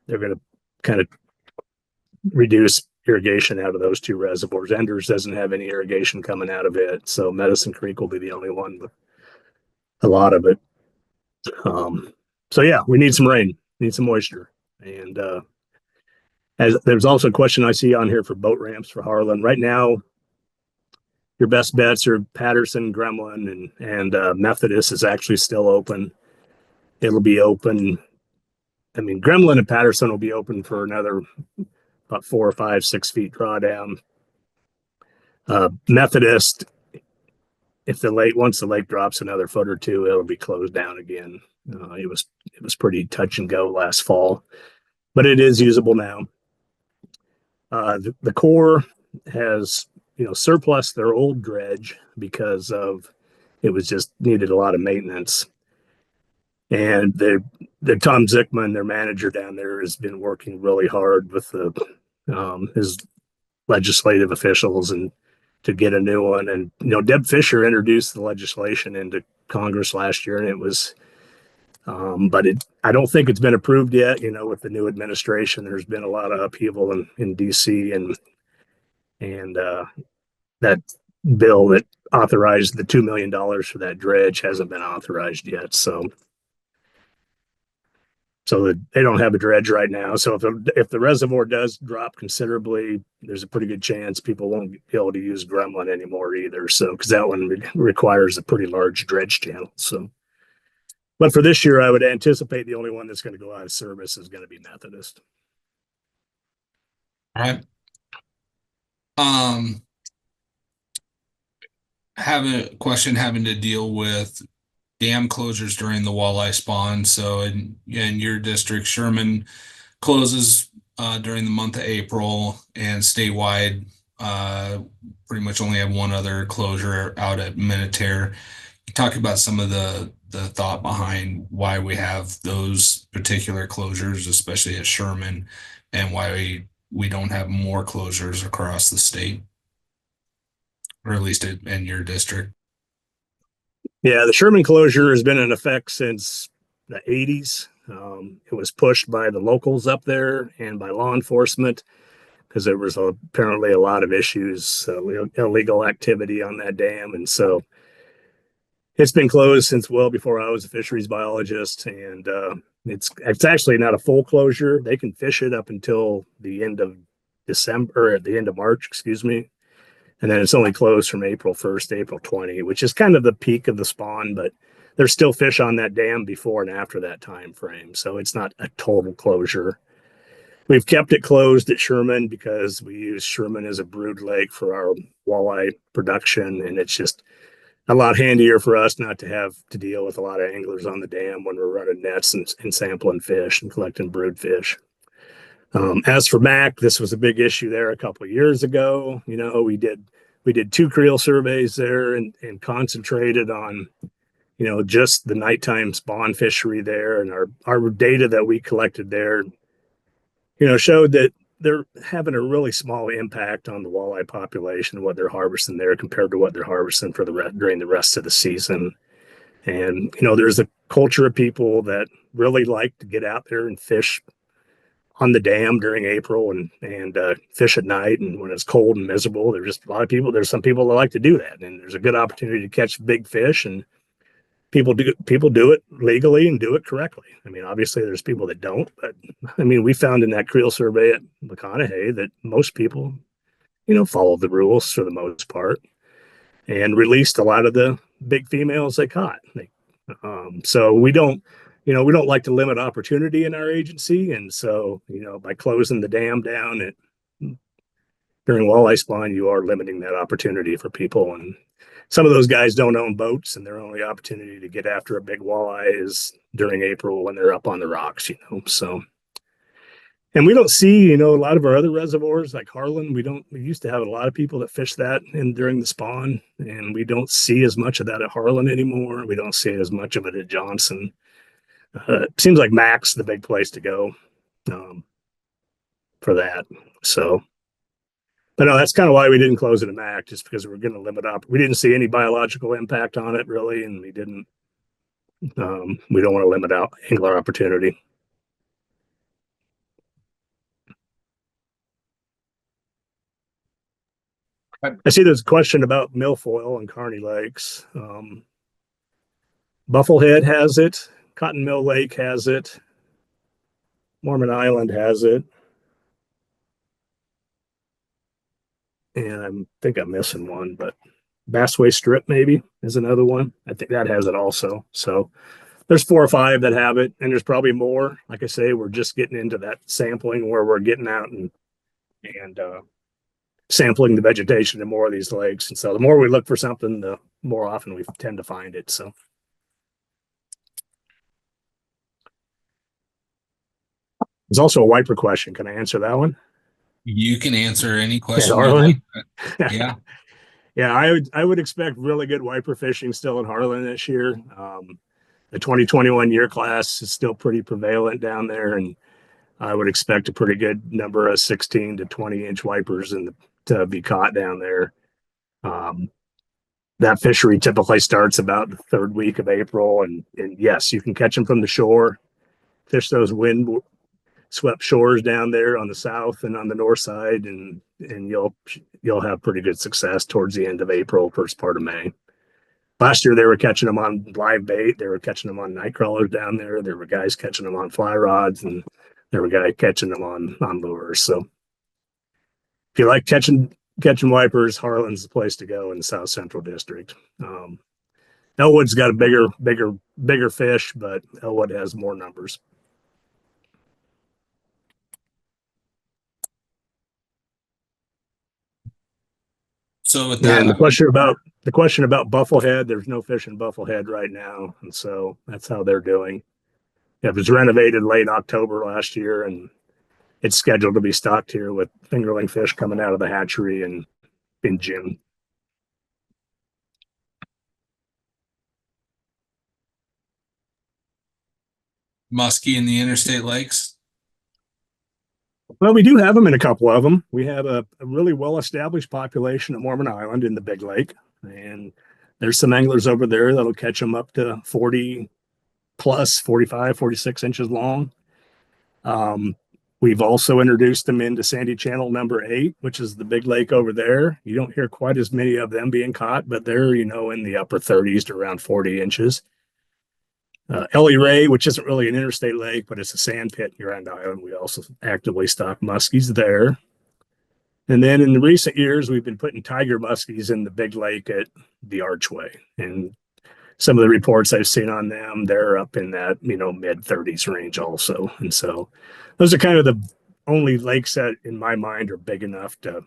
they're going to kind of reduce irrigation out of those two reservoirs. Enders doesn't have any irrigation coming out of it. So Medicine Creek will be the only one with a lot of it. So yeah, we need some rain, need some moisture. And as there's also a question I see on here for boat ramps for Harlan. Right now, your best bets are Patterson, Gremlin, and Methodist is actually still open. It'll be open. I mean, Gremlin and Patterson will be open for another about 4 or 5, 6 feet drawdown. Methodist, once the lake drops another foot or two, it'll be closed down again. It was pretty touch and go last fall, but it is usable now. The Corps has surplus their old dredge because of it was just needed a lot of maintenance. And the Tom Zickman, their manager down there, has been working really hard with his legislative officials and to get a new one. And Deb Fisher introduced the legislation into Congress last year, and it was, but I don't think it's been approved yet. With the new administration, there's been a lot of upheaval in D.C. and that bill that authorized the $2 million for that dredge hasn't been authorized yet. So they don't have a dredge right now. So if the reservoir does drop considerably, there's a pretty good chance people won't be able to use Gremlin anymore either. So because that one requires a pretty large dredge channel. So, but for this year, I would anticipate the only one that's going to go out of service is going to be Methodist. All right. Have a question having to deal with dam closures during the walleye spawn. So in your district, Sherman closes during the month of April, and statewide pretty much only have one other closure out at Minutair. You talk about some of the thought behind why we have those particular closures, especially at Sherman, and why we don't have more closures across the state, or at least in your district. Yeah, the Sherman closure has been in effect since the 80s. It was pushed by the locals up there and by law enforcement because there was apparently a lot of issues, illegal activity on that dam. And so it's been closed since well before I was a fisheries biologist. And it's actually not a full closure. They can fish it up until the end of December, or at the end of March, excuse me. And then it's only closed from April 1st to April 20, which is kind of the peak of the spawn, but there's still fish on that dam before and after that time frame. So it's not a total closure. We've kept it closed at Sherman because we use Sherman as a brood lake for our walleye production, and it's just a lot handier for us not to have to deal with a lot of anglers on the dam when we're running nets and sampling fish and collecting brood fish. As for Mac, this was a big issue there a couple of years ago. You know, we did 2 creel surveys there and concentrated on, you know, just the nighttime spawn fishery there, and our data that we collected there, you know, showed that they're having a really small impact on the walleye population, what they're harvesting there compared to what they're harvesting for during the rest of the season. And, you know, there's a culture of people that really like to get out there and fish on the dam during April and fish at night. And when it's cold and miserable, there's just a lot of people, there's some people that like to do that. And there's a good opportunity to catch big fish, and people do it legally and do it correctly. I mean, obviously there's people that don't, but I mean, we found in that creel survey at McConaughey that most people, you know, follow the rules for the most part and released a lot of the big females they caught. So we don't, you know, we don't like to limit opportunity in our agency. And so, you know, by closing the dam down during walleye spawn, you are limiting that opportunity for people. And some of those guys don't own boats, and their only opportunity to get after a big walleye is during April when they're up on the rocks, you know. So, and we don't see, you know, a lot of our other reservoirs like Harlan, we used to have a lot of people that fish that during the spawn, and we don't see as much of that at Harlan anymore. We don't see as much of it at Johnson. It seems like Mac's the big place to go for that. So, but no, that's kind of why we didn't close it at Mac, just because we're going to limit up. We didn't see any biological impact on it really, and we don't want to limit out angler opportunity. I see there's a question about milfoil and Kearney Lakes. Bufflehead has it. Cotton Mill Lake has it. Mormon Island has it. And I think I'm missing one, but Bassway Strip maybe is another one. I think that has it also. So there's 4 or 5 that have it, and there's probably more. Like I say, we're just getting into that sampling where we're getting out and sampling the vegetation in more of these lakes. And so the more we look for something, the more often we tend to find it. So. There's also a wiper question. Can I answer that one? You can answer any question. Yeah. Yeah, I would expect really good wiper fishing still in Harlan this year. The 2021 year class is still pretty prevalent down there, and I would expect a pretty good number of 16 to 20 inch wipers to be caught down there. That fishery typically starts about the 3rd week of April, and yes, you can catch them from the shore, fish those wind swept shores down there on the south and on the north side, and you'll have pretty good success towards the end of April, first part of May. Last year they were catching them on live bait, they were catching them on night crawlers down there. There were guys catching them on fly rods, and there were guys catching them on lures. So if you like catching wipers, Harlan's the place to go in the South Central District. Elwood's got a bigger fish, but Elwood has more numbers. So with that, and the question about Bufflehead, there's no fish in Bufflehead right now, and so that's how they're doing. It was renovated late October last year, and it's scheduled to be stocked here with fingerling fish coming out of the hatchery in June. muskie in the interstate lakes? Well, we do have them in a couple of them. We have a really well-established population at Mormon Island in the Big Lake, and there's some anglers over there that'll catch them up to 40 plus, 45, 46 inches long. We've also introduced them into Sandy Channel number 8, which is the big lake over there. You don't hear quite as many of them being caught, but they're, you know, in the upper 30s to around 40 inches. Ellie Ray, which isn't really an interstate lake, but it's a sand pit in Grand Island. We also actively stock muskies there. And then in the recent years, we've been putting tiger muskies in the big lake at the Archway. And some of the reports I've seen on them, they're up in that, you know, mid 30s range also. And so those are kind of only lakes that in my mind are big enough to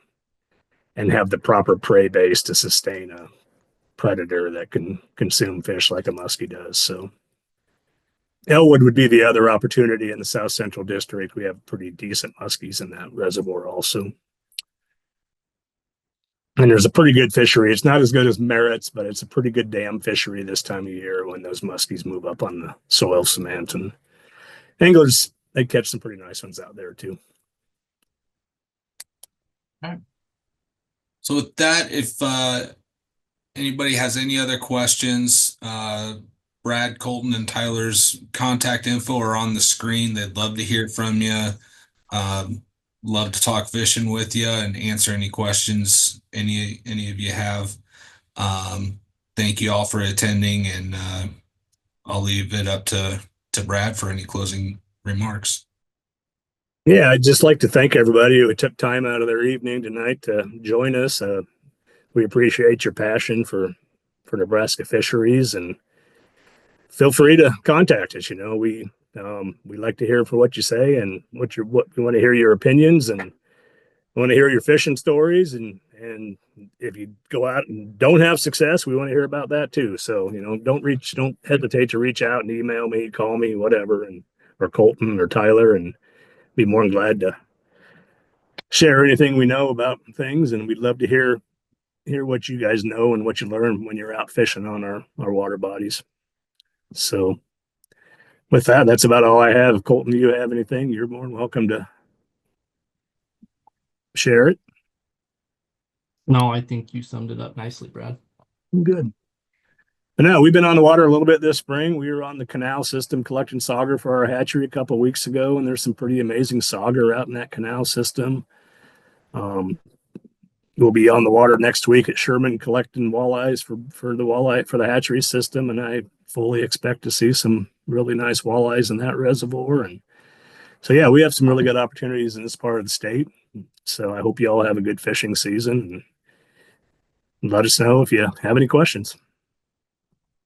and have the proper prey base to sustain a predator that can consume fish like a muskie does. So Elwood would be the other opportunity in the South Central District. We have pretty decent muskies in that reservoir also. And there's a pretty good fishery. It's not as good as Merritt's, but it's a pretty good dam fishery this time of year when those muskies move up on the soil cement. And anglers, they catch some pretty nice ones out there too. So with that, if anybody has any other questions, Brad, Colton, and Tyler's contact info are on the screen. They'd love to hear from you. Love to talk fishing with you and answer any questions any of you have. Thank you all for attending, and I'll leave it up to Brad for any closing remarks. Yeah, I'd just like to thank everybody who took time out of their evening tonight to join us. We appreciate your passion for Nebraska fisheries, and feel free to contact us. You know, we like to hear for what you say and what we want to hear your opinions, and want to hear your fishing stories. And if you go out and don't have success, we want to hear about that too. So, you know, don't hesitate to reach out and email me, call me, whatever, or Colton or Tyler, and be more than glad to share anything we know about things. And we'd love to hear what you guys know and what you learn when you're out fishing on our water bodies. So with that, that's about all I have. Colton, do you have anything? You're more than welcome to share it. No, I think you summed it up nicely, Brad. Good. But no, we've been on the water a little bit this spring. We were on the canal system collecting sauger for our hatchery a couple of weeks ago, and there's some pretty amazing sauger out in that canal system. We'll be on the water next week at Sherman collecting walleyes for the hatchery system, and I fully expect to see some really nice walleyes in that reservoir. And so, yeah, we have some really good opportunities in this part of the state. So I hope you all have a good fishing season, and let us know if you have any questions.